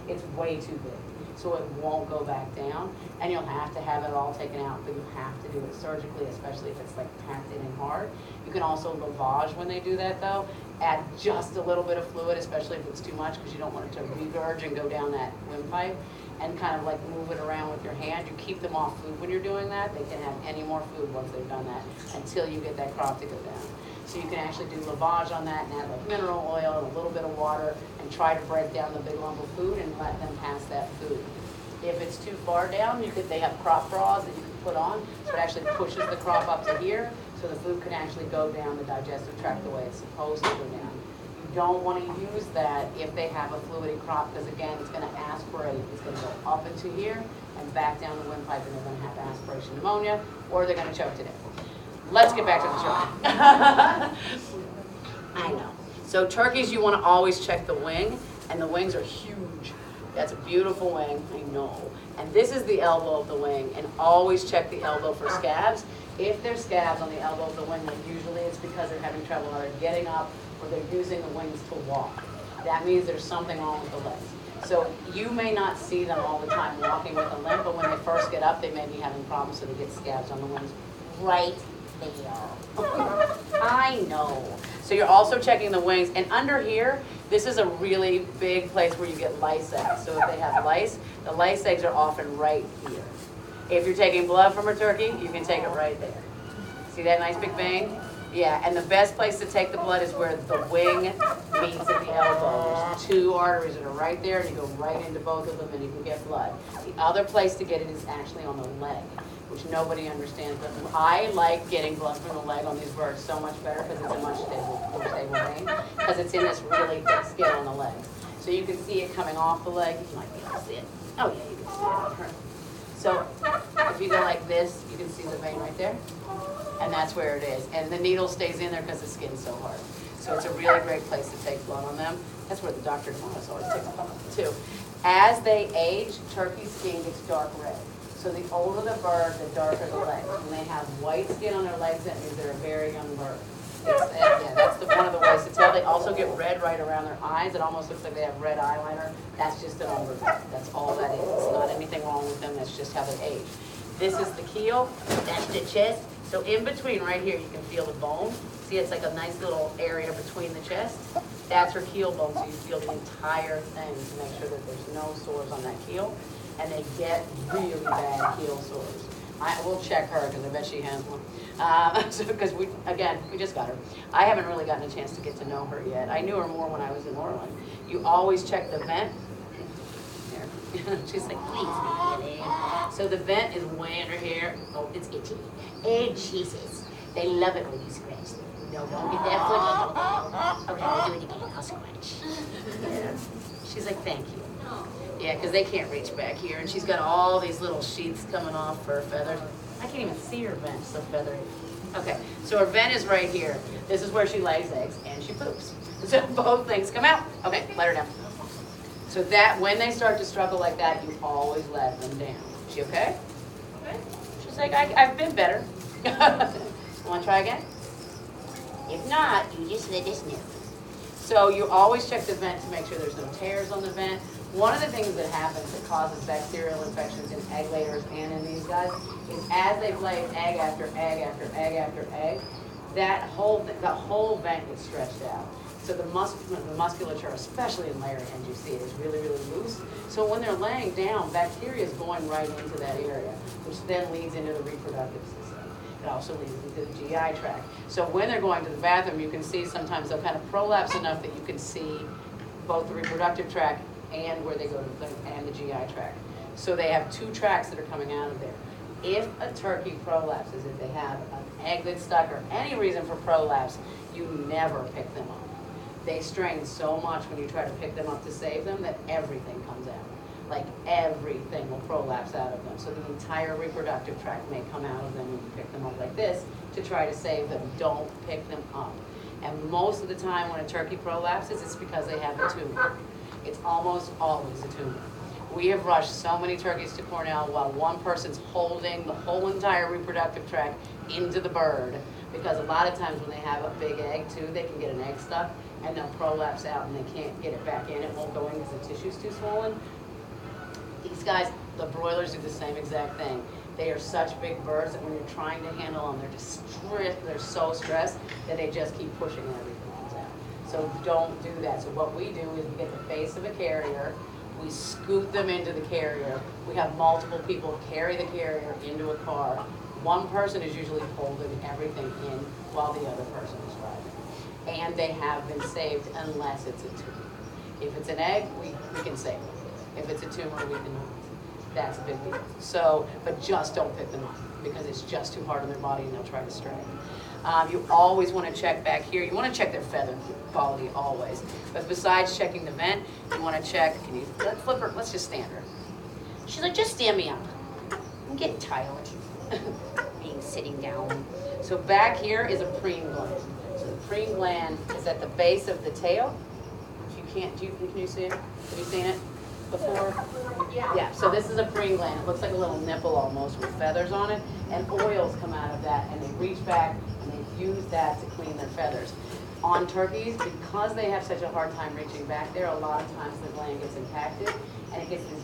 it's way too big. So it won't go back down, and you'll have to have it all taken out, but you have to do it surgically, especially if it's like packed in and hard. You can also lavage when they do that though. Add just a little bit of fluid, especially if it's too much, because you don't want it to regurge and go down that windpipe, and kind of like move it around with your hand. You keep them off food when you're doing that. They can have any more food once they've done that until you get that crop to go down. So you can actually do lavage on that and add like mineral oil and a little bit of water and try to break down the big lump of food and let them pass that food. If it's too far down, they have crop bras that you can put on, so it actually pushes the crop up to here, so the food can actually go down the digestive tract the way it's supposed to go down. You don't want to use that if they have a fluidy crop, because again, it's going to aspirate. It's going to go up into here and back down the windpipe, and they're going to have aspiration pneumonia, or they're going to choke to death. Let's get back to the turkey. I know. So turkeys, you want to always check the wing, and the wings are huge. That's a beautiful wing, I know. And this is the elbow of the wing, and always check the elbow for scabs. If there's scabs on the elbow of the wing, then usually it's because they're having trouble either getting up or they're using the wings to walk. That means there's something wrong with the legs. So you may not see them all the time walking with a limp, but when they first get up, they may be having problems, so they get scabs on the wings right there. I know. So you're also checking the wings, and under here, this is a really big place where you get lice eggs. So if they have lice, the lice eggs are often right here. If you're taking blood from a turkey, you can take it right there. See that nice big vein? Yeah, and the best place to take the blood is where the wing meets at the elbow. There's two arteries that are right there, and you go right into both of them, and you can get blood. The other place to get it is actually on the leg, which nobody understands. But I like getting blood from the leg on these birds so much better because it's a much more stable vein, because it's in this really thick skin on the legs. So you can see it coming off the leg. You might be able to see it. Oh yeah, you can see it. So if you go like this, you can see the vein right there. And that's where it is. And the needle stays in there because the skin's so hard. So it's a really great place to take blood on them. That's where the doctor always takes blood too. As they age, turkey's skin gets dark red. So the older the bird, the darker the legs. When they have white skin on their legs, that means they're a very young bird. Yeah, that's one of the ways to tell. They also get red right around their eyes. It almost looks like they have red eyeliner. That's just an older bird. That's all that is. It's not anything wrong with them. That's just how they age. This is the keel. That's the chest. So in between right here, you can feel the bone. See, it's like a nice little area between the chest. That's her keel bone, so you feel the entire thing to make sure that there's no sores on that keel. And they get really bad keel sores. I will check her because I bet she has one. Because we just got her. I haven't really gotten a chance to get to know her yet. I knew her more when I was in Orland. You always check the vent. There. She's like, please be in. So the vent is way under here. Oh, it's itchy. Oh, Jesus. They love it when you scratch them. No, don't get that foot in. Okay, I'll do it again. I'll scratch. Yeah. She's like, thank you. Yeah, because they can't reach back here. And she's got all these little sheets coming off for her feathers. I can't even see her vent, so feathery. Okay, so her vent is right here. This is where she lays eggs and she poops. So both things come out. Okay, let her down. So that, when they start to struggle like that, you always let them down. Is she okay? Okay. She's like, I've been better. Want to try again? If not, you just let us know. So you always check the vent to make sure there's no tears on the vent. One of the things that happens that causes bacterial infections in egg layers and in these guys is as they've laid egg after egg after egg after egg, the whole vent gets stretched out. So the musculature, especially in layer hens, you see it is really, really loose. So when they're laying down, bacteria is going right into that area, which then leads into the reproductive system. It also leads into the GI tract. So when they're going to the bathroom, you can see sometimes they'll kind of prolapse enough that you can see both the reproductive tract and where they go to and the GI tract. So they have two tracts that are coming out of there. If a turkey prolapses, if they have an egg that's stuck or any reason for prolapse, you never pick them up. They strain so much when you try to pick them up to save them that everything comes out. Like everything will prolapse out of them. So the entire reproductive tract may come out of them when you pick them up like this to try to save them. Don't pick them up. And most of the time when a turkey prolapses, it's because they have a tumor. It's almost always a tumor. We have rushed so many turkeys to Cornell while one person's holding the whole entire reproductive tract into the bird, because a lot of times when they have a big egg too, they can get an egg stuck and they'll prolapse out and they can't get it back in. It won't go in because the tissue's too swollen. These guys, the broilers, do the same exact thing. They are such big birds that when you're trying to handle them, they're so stressed that they just keep pushing and everything comes out. So don't do that. So what we do is we get the face of a carrier, we scoot them into the carrier. We have multiple people carry the carrier into a car. One person is usually holding everything in while the other person is driving. And they have been saved unless it's a tumor. If it's an egg, we can save them. If it's a tumor, we cannot. That's a big deal. So, but just don't pick them up because it's just too hard on their body and they'll try to stray. You always want to check back here. You want to check their feather quality always. But besides checking the vent, you want to check, let's flip her, let's just stand her. She's like, just stand me up. I'm getting tired. Being sitting down. So back here is a preen gland. So the preen gland is at the base of the tail. If you can't, can you see it? Have you seen it before? Yeah, so this is a preen gland. It looks like a little nipple almost with feathers on it. And oils come out of that, and they reach back and they use that to clean their feathers. On turkeys, because they have such a hard time reaching back there, a lot of times the gland gets impacted and it gets this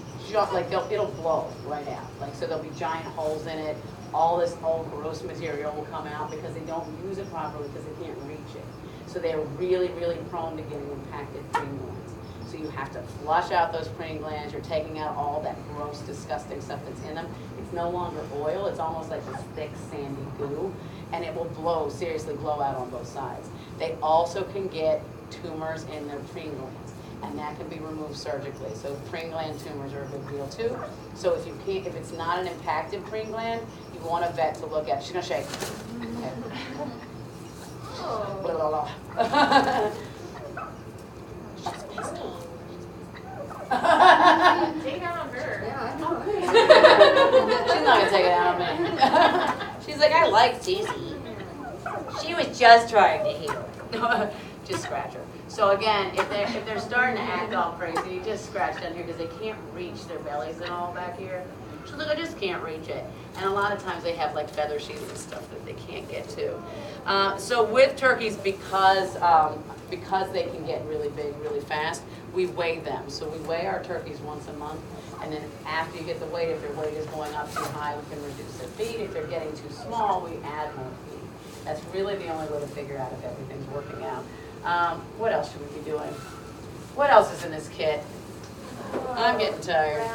like it'll blow right out. Like, so there'll be giant holes in it. All this old gross material will come out because they don't use it properly because they can't reach it. So they're really, really prone to getting impacted preen glands. So you have to flush out those preen glands. You're taking out all that gross, disgusting stuff that's in them. It's no longer oil. It's almost like this thick, sandy goo. And it will blow, seriously blow out on both sides. They also can get tumors in their preen glands. And that can be removed surgically. So preen gland tumors are a big deal too. So if you can't, if it's not an impacted preen gland, you want a vet to look at. She's gonna shake. Okay. Blah, blah, blah. She's pissed off. Take it out on her. Yeah, I know. She's not gonna take it out on me. She's like, I like Susie. She was just trying to heal. Just scratch her. So again, if they're starting to act all crazy, you just scratch down here because they can't reach their bellies and all back here. She's like, I just can't reach it. And a lot of times they have like feather sheaths and stuff that they can't get to. So with turkeys, because they can get really big really fast, we weigh them. So we weigh our turkeys once a month. And then after you get the weight, if their weight is going up too high, we can reduce their feed. If they're getting too small, we add more feed. That's really the only way to figure out if everything's working out. What else should we be doing? What else is in this kit? I'm getting tired.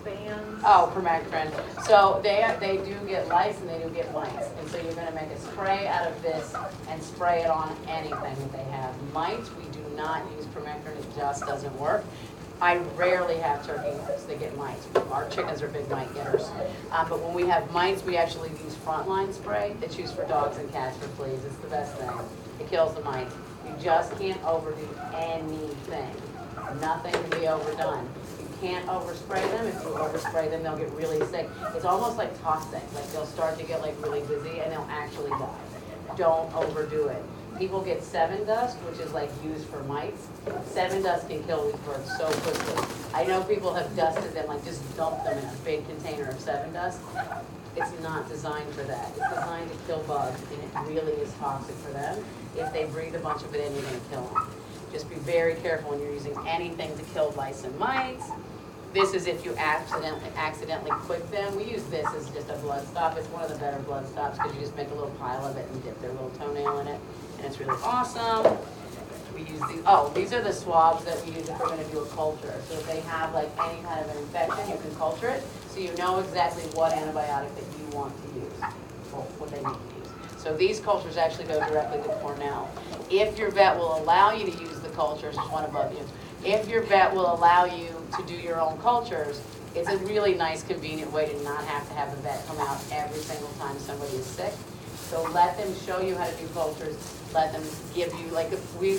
Bands. Oh, permethrin. So they do get lice and they do get mites. And so you're going to make a spray out of this and spray it on anything that they have. Mites, we do not use permethrin. It just doesn't work. I rarely have turkey mites. They get mites. Our chickens are big mite getters. But when we have mites, we actually use frontline spray that's used for dogs and cats for fleas. It's the best thing. It kills the mites. You just can't overdo anything. Nothing can be overdone. You can't overspray them. If you overspray them, they'll get really sick. It's almost like toxic. Like they'll start to get like really dizzy and they'll actually die. Don't overdo it. People get 7 dust, which is like used for mites. 7 dust can kill these birds so quickly. I know people have dusted them, like just dumped them in a big container of 7 dust. It's not designed for that. It's designed to kill bugs, and it really is toxic for them. If they breathe a bunch of it in, you're going to kill them. Just be very careful when you're using anything to kill lice and mites. This is if you accidentally quick them. We use this as just a blood stop. It's one of the better blood stops because you just make a little pile of it and dip their little toenail in it. And it's really awesome. We use these are the swabs that we use if we're going to do a culture. So if they have like any kind of an infection, you can culture it. So you know exactly what antibiotic that you want to use, or what they need to use. So these cultures actually go directly to Cornell. If your vet will allow you to use the cultures, there's one above you. If your vet will allow you to do your own cultures, it's a really nice, convenient way to not have to have the vet come out every single time somebody is sick. So let them show you how to do cultures. Let them give you, like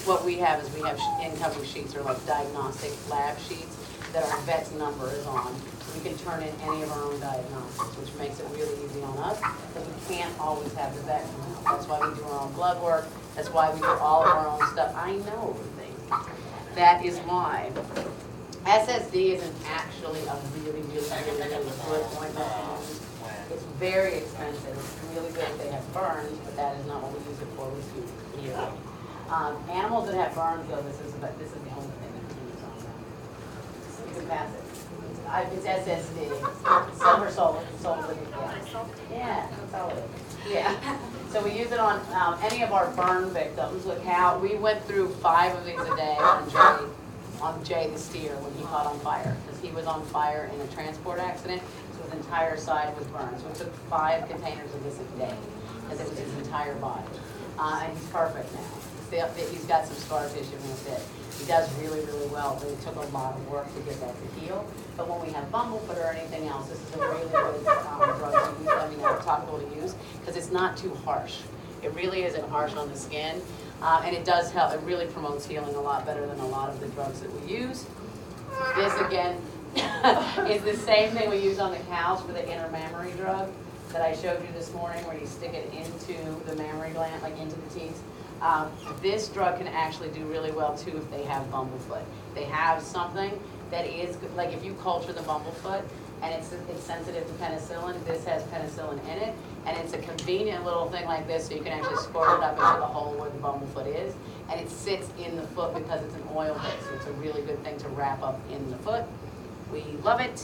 what we have is we have incoming sheets or like diagnostic lab sheets that our vet's number is on. So we can turn in any of our own diagnostics, which makes it really easy on us, because we can't always have the vet come out. That's why we do our own blood work. That's why we do all of our own stuff. I know everything. That is why. SSD isn't actually a really good ointment to use. It's very expensive. It's really good if they have burns, but that is not what we use it for. We use it here. Animals that have burns, though, this is the only thing that can use on them. You can pass it. It's SSD. Silver solid. Yeah, solid. Yeah. So we use it on any of our burn victims. Look how we went through 5 of these a day on Jay the steer when he caught on fire, because he was on fire in a transport accident. So his entire side was burned. So we took 5 containers of this a day, because it was his entire body. And he's perfect now. He's got some scar tissue in his head. He does really, really well, but it took a lot of work to get that to heal. But when we have bumblefoot or anything else, this is a really good drug to use, topical to use, because it's not too harsh. It really isn't harsh on the skin, and it does help. It really promotes healing a lot better than a lot of the drugs that we use. This again is the same thing we use on the cows for the inner mammary drug that I showed you this morning, where you stick it into the mammary gland, like into the teats. This drug can actually do really well too if they have bumblefoot. They have something that is, like if you culture the bumblefoot and it's sensitive to penicillin, this has penicillin in it, and it's a convenient little thing like this, so you can actually squirt it up into the hole where the bumblefoot is, and it sits in the foot because it's an oil base, so it's a really good thing to wrap up in the foot. We love it.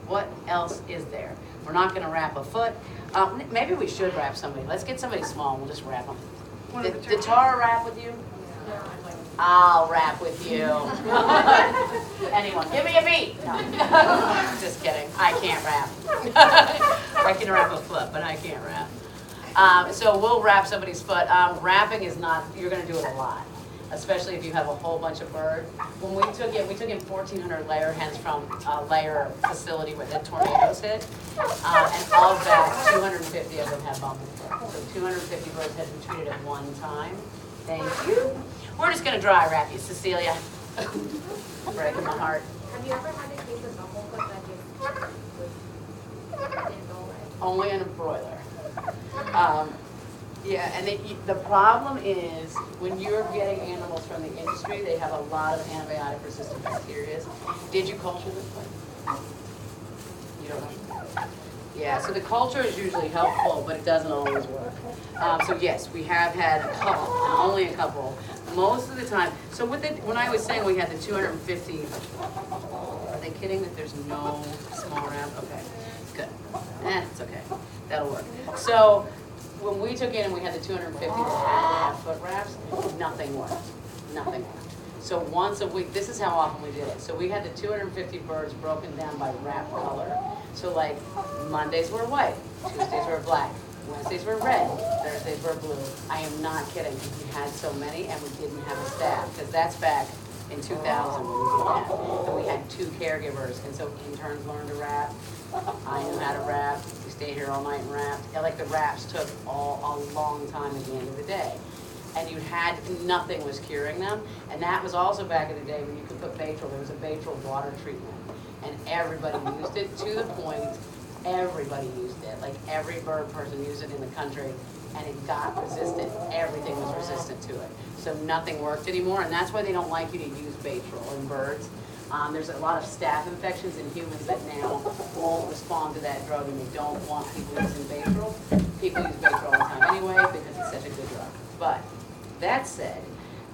What else is there? We're not going to wrap a foot. Maybe we should wrap somebody. Let's get somebody small and we'll just wrap them. Did Tara wrap with you? I'll rap with you. Anyone, give me a beat. No. Just kidding. I can't rap. I can rap a foot, but I can't rap. So we'll wrap somebody's foot. Wrapping is not, you're going to do it a lot, especially if you have a whole bunch of birds. When we took in 1,400 layer hens from a layer facility where the tornadoes hit, and of that, 250 of them had bumblefoot. So 250 birds had been treated at one time. Thank you. We're just going to dry wrap you, Cecilia. Breaking my heart. Have you ever had a case of bumblefoot that just didn't go away? Only in a broiler. Yeah, and the problem is when you're getting animals from the industry, they have a lot of antibiotic-resistant bacteria. Did you culture them? You don't know? Yeah, so the culture is usually helpful, but it doesn't always work. So yes, we have had a couple, and only a couple. Most of the time, so when I was saying we had the 250, are they kidding that there's no small wrap? Okay, good. It's okay, that'll work. So when we took in and we had the 250 that had foot wraps, nothing worked, nothing worked. So once a week, this is how often we did it. So we had the 250 birds broken down by wrap color. So like Mondays were white, Tuesdays were black, Wednesdays were red, Thursdays were blue. I am not kidding, because we had so many and we didn't have a staff, because that's back in 2000 when we did that. And we had 2 caregivers, and so interns learned to wrap. I knew how to wrap. We stayed here all night and wrapped. And like the wraps took a long time at the end of the day. And you had, nothing was curing them. And that was also back in the day when you could put Baytril. There was a Baytril water treatment. And everybody used it, to the point, everybody used it. Like every bird person used it in the country, and it got resistant. Everything was resistant to it. So nothing worked anymore, and that's why they don't like you to use Baytril in birds. There's a lot of staph infections in humans that now won't respond to that drug, and they don't want people using Baytril. People use Baytril all the time anyway because it's such a good drug. But that said,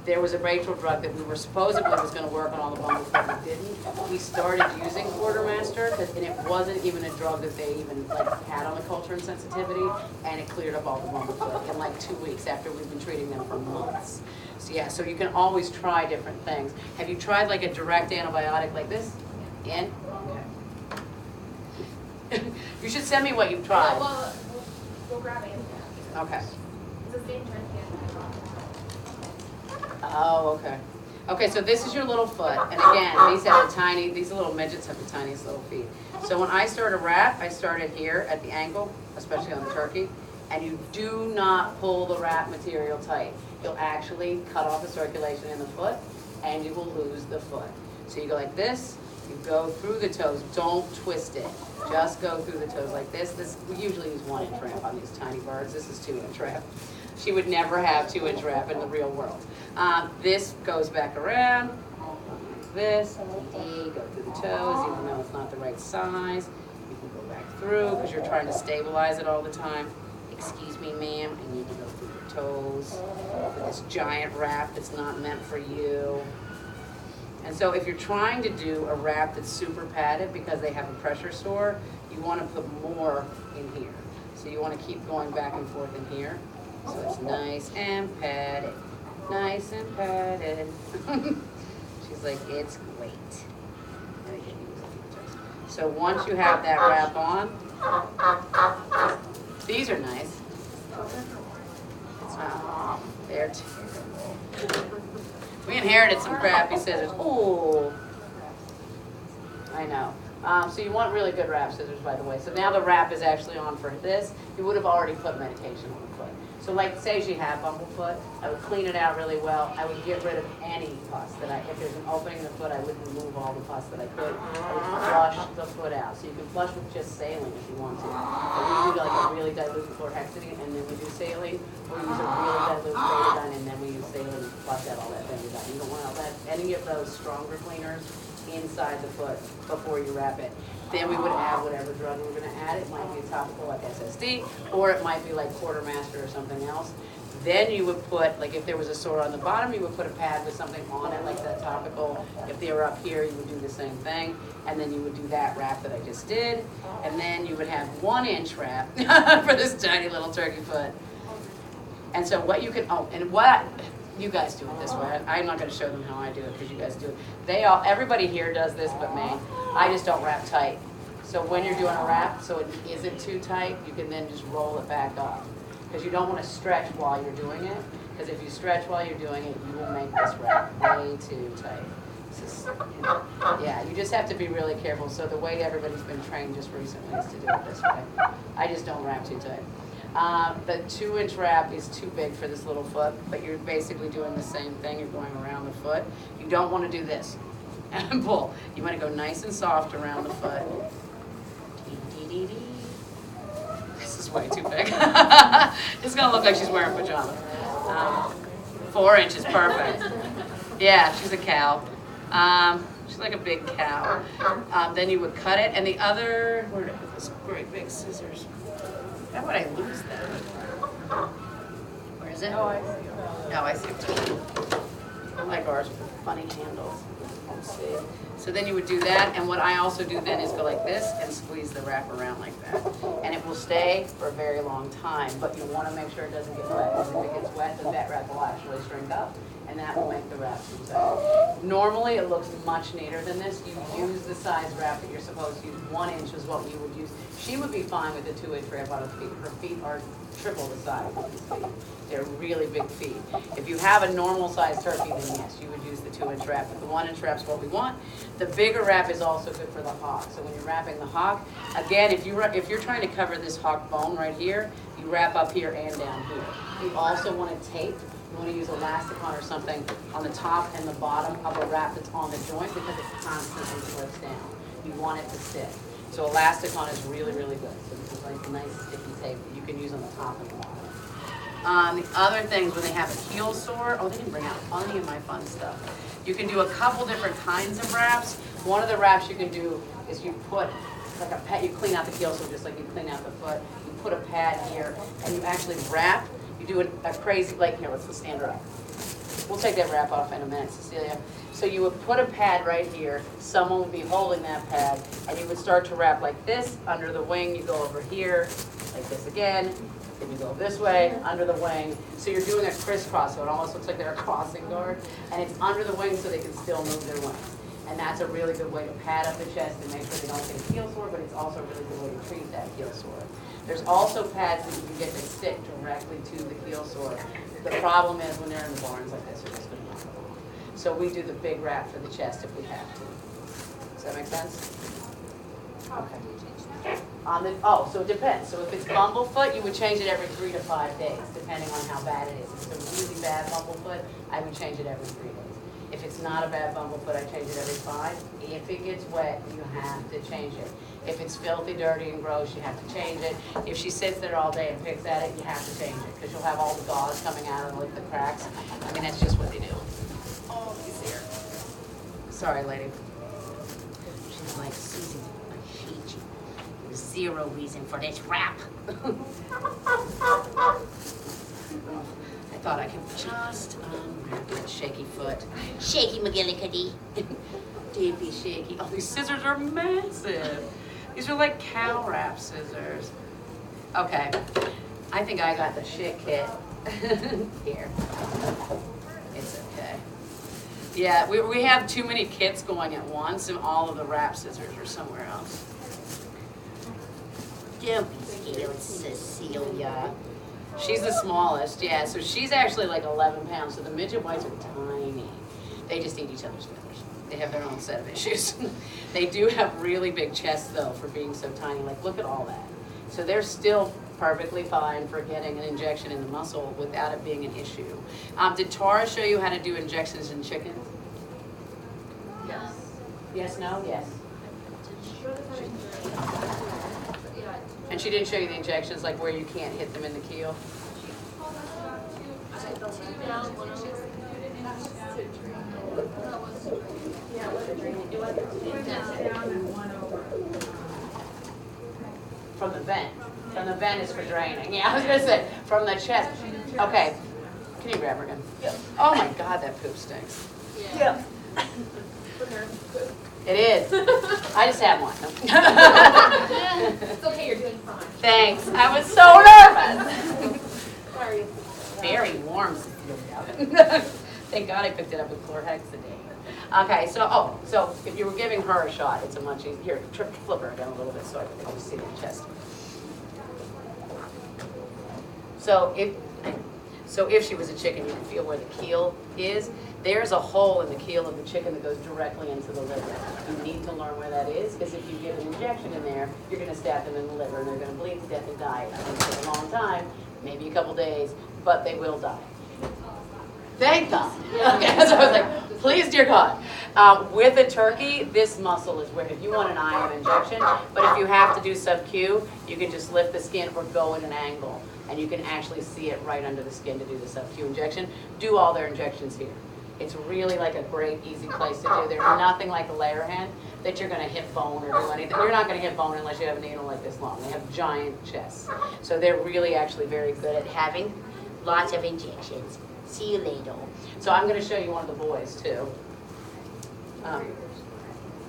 there was a Baytril drug that we were supposedly was going to work on all the bumblefoot, but it didn't. We started using Quartermaster, and it wasn't even a drug that they even had on the culture and sensitivity, and it cleared up all the bumblefoot in like 2 weeks after we've been treating them for months. So yeah, so you can always try different things. Have you tried like a direct antibiotic like this? In? Okay. You should send me what you've tried. Well, we'll grab it. Okay. It's the same tranquil. Oh, okay. Okay, so this is your little foot, and again, these little midgets have the tiniest little feet. So when I start a wrap, I start it here at the ankle, especially on the turkey, and you do not pull the wrap material tight. You'll actually cut off the circulation in the foot, and you will lose the foot. So you go like this, you go through the toes, don't twist it. Just go through the toes like this. We usually use 1-inch wrap on these tiny birds. This is 2-inch wrap. She would never have 2-inch wrap in the real world. This goes back around, like this, go through the toes, even though it's not the right size. You can go back through because you're trying to stabilize it all the time. Excuse me, ma'am, I need to go through your toes with this giant wrap that's not meant for you. And so if you're trying to do a wrap that's super padded because they have a pressure sore, you want to put more in here. So you want to keep going back and forth in here. So it's nice and padded, nice and padded. She's like, it's great. So once you have that wrap on, these are nice. It's not, they're terrible. We inherited some crappy scissors. Ooh, I know. So you want really good wrap scissors, by the way. So now the wrap is actually on for this. You would have already put medication on the foot. So like, say she had bumblefoot, I would clean it out really well. I would get rid of any pus that if there's an opening in the foot, I would remove all the pus that I could. I would flush the foot out. So you can flush with just saline if you want to. But we do like a really dilute chlorhexidine, and then we do saline. Or we use a really dilute betadine, and then we use saline to flush out all that betadine. You don't want all that, any of those stronger cleaners inside the foot before you wrap it. Then we would add whatever drug we were going to add. It might be a topical like SSD, or it might be like quartermaster or something else. Then you would put, like if there was a sore on the bottom, you would put a pad with something on it, like that topical. If they were up here, you would do the same thing. And then you would do that wrap that I just did. And then you would have 1 inch wrap for this tiny little turkey foot. And so what you can, you guys do it this way. I'm not going to show them how I do it because you guys do it. Everybody here does this but me. I just don't wrap tight. So when you're doing a wrap, so it isn't too tight, you can then just roll it back up. Because you don't want to stretch while you're doing it. Because if you stretch while you're doing it, you will make this wrap way too tight. Yeah, you just have to be really careful. So the way everybody's been trained just recently is to do it this way. I just don't wrap too tight. The 2 inch wrap is too big for this little foot, but you're basically doing the same thing. You're going around the foot. You don't want to do this and pull. You want to go nice and soft around the foot. This is way too big. It's going to look like she's wearing pajamas. 4 inches, perfect. Yeah, she's a cow. She's like a big cow. Then you would cut it, and the other, where did I put this great big scissors? How would I lose them? Where is it? Oh, I see. Oh, I see. I like ours with funny handles. Let's see. So then you would do that, and what I also do then is go like this and squeeze the wrap around like that. And it will stay for a very long time, but you want to make sure it doesn't get wet, because if it gets wet, then that wrap will actually shrink up, and that will make the wrap too tight. Normally, it looks much neater than this. You use the size wrap that you're supposed to use. 1 inch is what you would use. She would be fine with a 2 inch wrap on her feet. Her feet are triple the size of these feet. They're really big feet. If you have a normal sized turkey, then yes, you would use the 2 inch wrap, but the 1 inch wrap is what we want. The bigger wrap is also good for the hock. So when you're wrapping the hock, again, if you're trying to cover this hock bone right here, you wrap up here and down here. You also want to tape. You want to use elasticon or something on the top and the bottom of a wrap that's on the joint because it constantly slips down. You want it to stick. So elasticon is really, really good. So this is like nice sticky tape that you can use on the top and the bottom. The other things when they have a heel sore, they didn't bring out any of my fun stuff. You can do a couple different kinds of wraps. One of the wraps you can do is you put like a pad, you clean out the heel sore just like you clean out the foot. You put a pad here and you actually wrap. You do a crazy, like here, let's stand her up. We'll take that wrap off in a minute, Cecilia. So you would put a pad right here, someone would be holding that pad, and you would start to wrap like this, under the wing, you go over here, like this again, then you go this way, under the wing. So you're doing a crisscross, so it almost looks like they're a crossing guard, and it's under the wing so they can still move their wings. And that's a really good way to pad up the chest and make sure they don't get a heel sore, but it's also a really good way to treat that heel sore. There's also pads that you can get to stick directly to the heel sore. The problem is when they're in the barns like this, they're just going to knock them off. So we do the big wrap for the chest if we have to. Does that make sense? Okay. So it depends. So if it's bumblefoot, you would change it every 3 to 5 days, depending on how bad it is. If it's a really bad bumblefoot, I would change it every 3 days. If it's not a bad bumblefoot, I change it every 5. If it gets wet, you have to change it. If it's filthy, dirty, and gross, you have to change it. If she sits there all day and picks at it, you have to change it because you'll have all the gauze coming out and lick the cracks. I mean, that's just what they do. Oh, he's here. Sorry, lady. She's like, Susie, I hate you. There's zero reason for this wrap. I thought I could just wrap that shaky foot. Shaky McGillicuddy. Don't be shaky. Oh, these scissors are massive. These are like cow wrap scissors. Okay, I think I got the shit kit. Here. It's okay. Yeah, we have too many kits going at once and all of the wrap scissors are somewhere else. Don't be scared, Cecilia. She's the smallest, yeah, so she's actually like 11 pounds, so the midget whites are tiny. They just eat each other's feathers. They have their own set of issues. They do have really big chests though for being so tiny. Like look at all that. So they're still perfectly fine for getting an injection in the muscle without it being an issue. Did Tara show you how to do injections in chickens? Yes. Yes, no, yes. Yeah. And she didn't show you the injections, like where you can't hit them in the keel? Two down, one over. From the vent. From the vent is for draining. Yeah, I was gonna say, from the chest. Okay. Can you grab her again? Yep. Oh my God, that poop stinks. Yeah. It is. I just had one. It's okay, you're doing fine. Thanks. I was so nervous. Sorry. Very warm. Thank God I picked it up with chlorhexidine. Okay, so if you were giving her a shot, it's a much easier. Here, flip her again a little bit so I can see the chest. So if she was a chicken, you can feel where the keel is. There's a hole in the keel of the chicken that goes directly into the liver. You need to learn where that is, because if you give an injection in there, you're going to stab them in the liver, and they're going to bleed to death and die. It's going to take a long time, maybe a couple days, but they will die. Thank God. Okay, so I was like, please, dear God. With a turkey, this muscle is where, if you want an IM injection, but if you have to do sub-Q, you can just lift the skin or go at an angle, and you can actually see it right under the skin to do the sub-Q injection. Do all their injections here. It's really like a great, easy place to do. There's nothing like a layer hen that you're going to hit bone or do anything. You're not going to hit bone unless you have a needle like this long. They have giant chests. So they're really actually very good at having lots of injections. See you later. So I'm going to show you one of the boys too.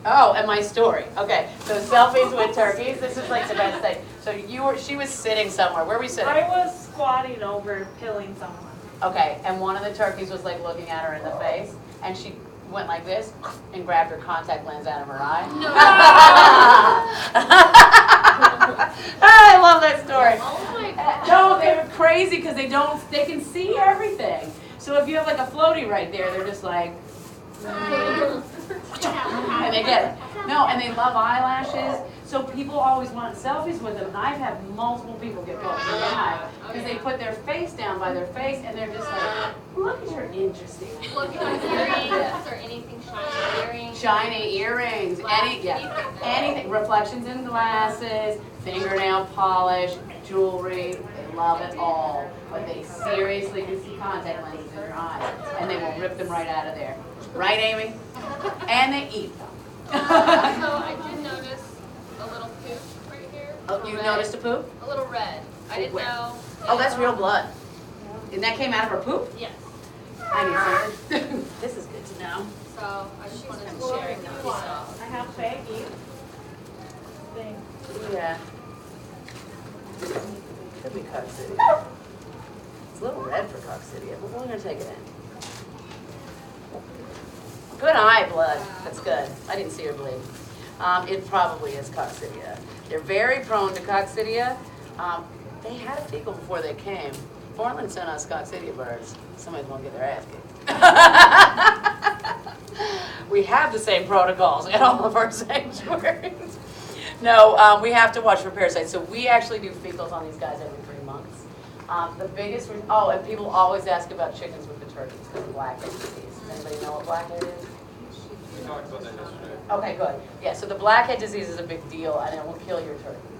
Oh, and my story. Okay, so selfies with turkeys. This is like the best thing. So she was sitting somewhere. Where were we sitting? I was squatting over pilling someone. Okay, and one of the turkeys was like looking at her in the face, and she went like this and grabbed her contact lens out of her eye. No. I love that story. Oh my God. No, they're crazy because they can see everything. So if you have like a floaty right there, they're just like, and they get it. No, and they love eyelashes. So people always want selfies with them. And I've had multiple people get booked in the eye because they put their face down by their face and they're just like, look at your interesting. Look at earrings or anything shiny, earrings. Shiny earrings, anything, reflections in glasses, fingernail polish, jewelry, they love it all. But they seriously can see contact lenses in your eyes and they will rip them right out of there. Right, Amy? And they eat them. So I did notice a little poop right here. Oh, you Red. noticed a poop? A little red. I didn't Where? know. Oh, that's real blood. And that came out of her poop? Yes. I need something. This is good to know. So I just wanted to share it with you. I have Peggy. Thing. Yeah. Could be Cock City. It's a little red for Cock City, but we're gonna take it in. Good eye blood. That's good. I didn't see her bleed. It probably is coccidia. They're very prone to coccidia. They had a fecal before they came. Portland sent us coccidia birds. Somebody's gonna get their ass kicked. We have the same protocols at all of our sanctuaries. No, we have to watch for parasites. So we actually do fecals on these guys every 3 months. The biggest, and people always ask about chickens with the turkeys because of blackhead disease. Anybody know what blackhead is? We talked about that yesterday. Okay, good. Yeah, so the blackhead disease is a big deal, and it will kill your turkeys.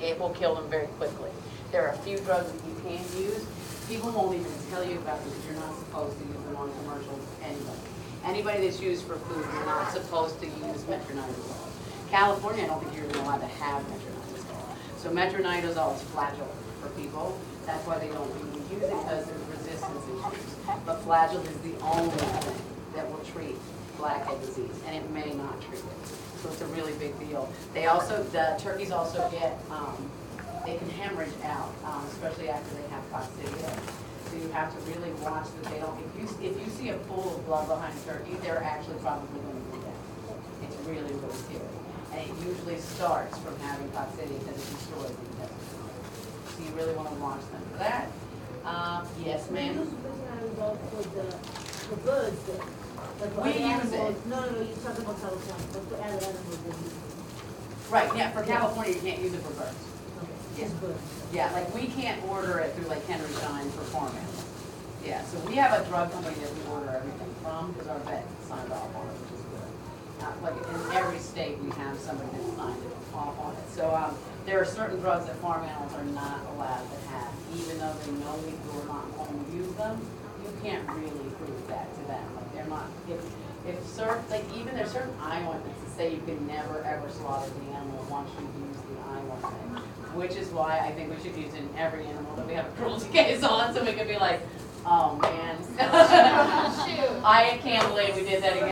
It will kill them very quickly. There are a few drugs that you can use. People won't even tell you about them because you're not supposed to use them on commercials anyway. Anybody that's used for food, you're not supposed to use metronidazole. California, I don't think you're even allowed to have metronidazole. So metronidazole is fragile for people. That's why they don't even use it because there's resistance issues. But Flagyl is the only thing that will treat blackhead disease, and it may not treat it. So it's a really big deal. The turkeys also get, they can hemorrhage out, especially after they have coccidia. So you have to really watch that they don't, if you see a pool of blood behind a turkey, they're actually probably going to bleed out. It's really, really scary. And it usually starts from having coccidia because it destroys the intestine. So you really want to watch them for that. Yes, ma'am? For birds, but for We other use animals, it. no, you talk about California, but for other animals, they use it. Right, yeah, for California, you can't use it for birds. Okay. Yeah. It's good. Yeah, like we can't order it through like Henry Schein Performance. Yeah, so we have a drug company that we order everything from, because our vet signed off on it, which is good. Like in every state, we have somebody that signed it off on it. So, there are certain drugs that farm animals are not allowed to have, even though they know we do not home use them. You can't really prove that to them. Like they're not, if certain, like even there's certain eye ointments that say you can never ever slaughter the animal once you use the eye ointment. Which is why I think we should use it in every animal that we have a cruelty case on, so we could be like, oh man. Shoot. I can't believe we did that again.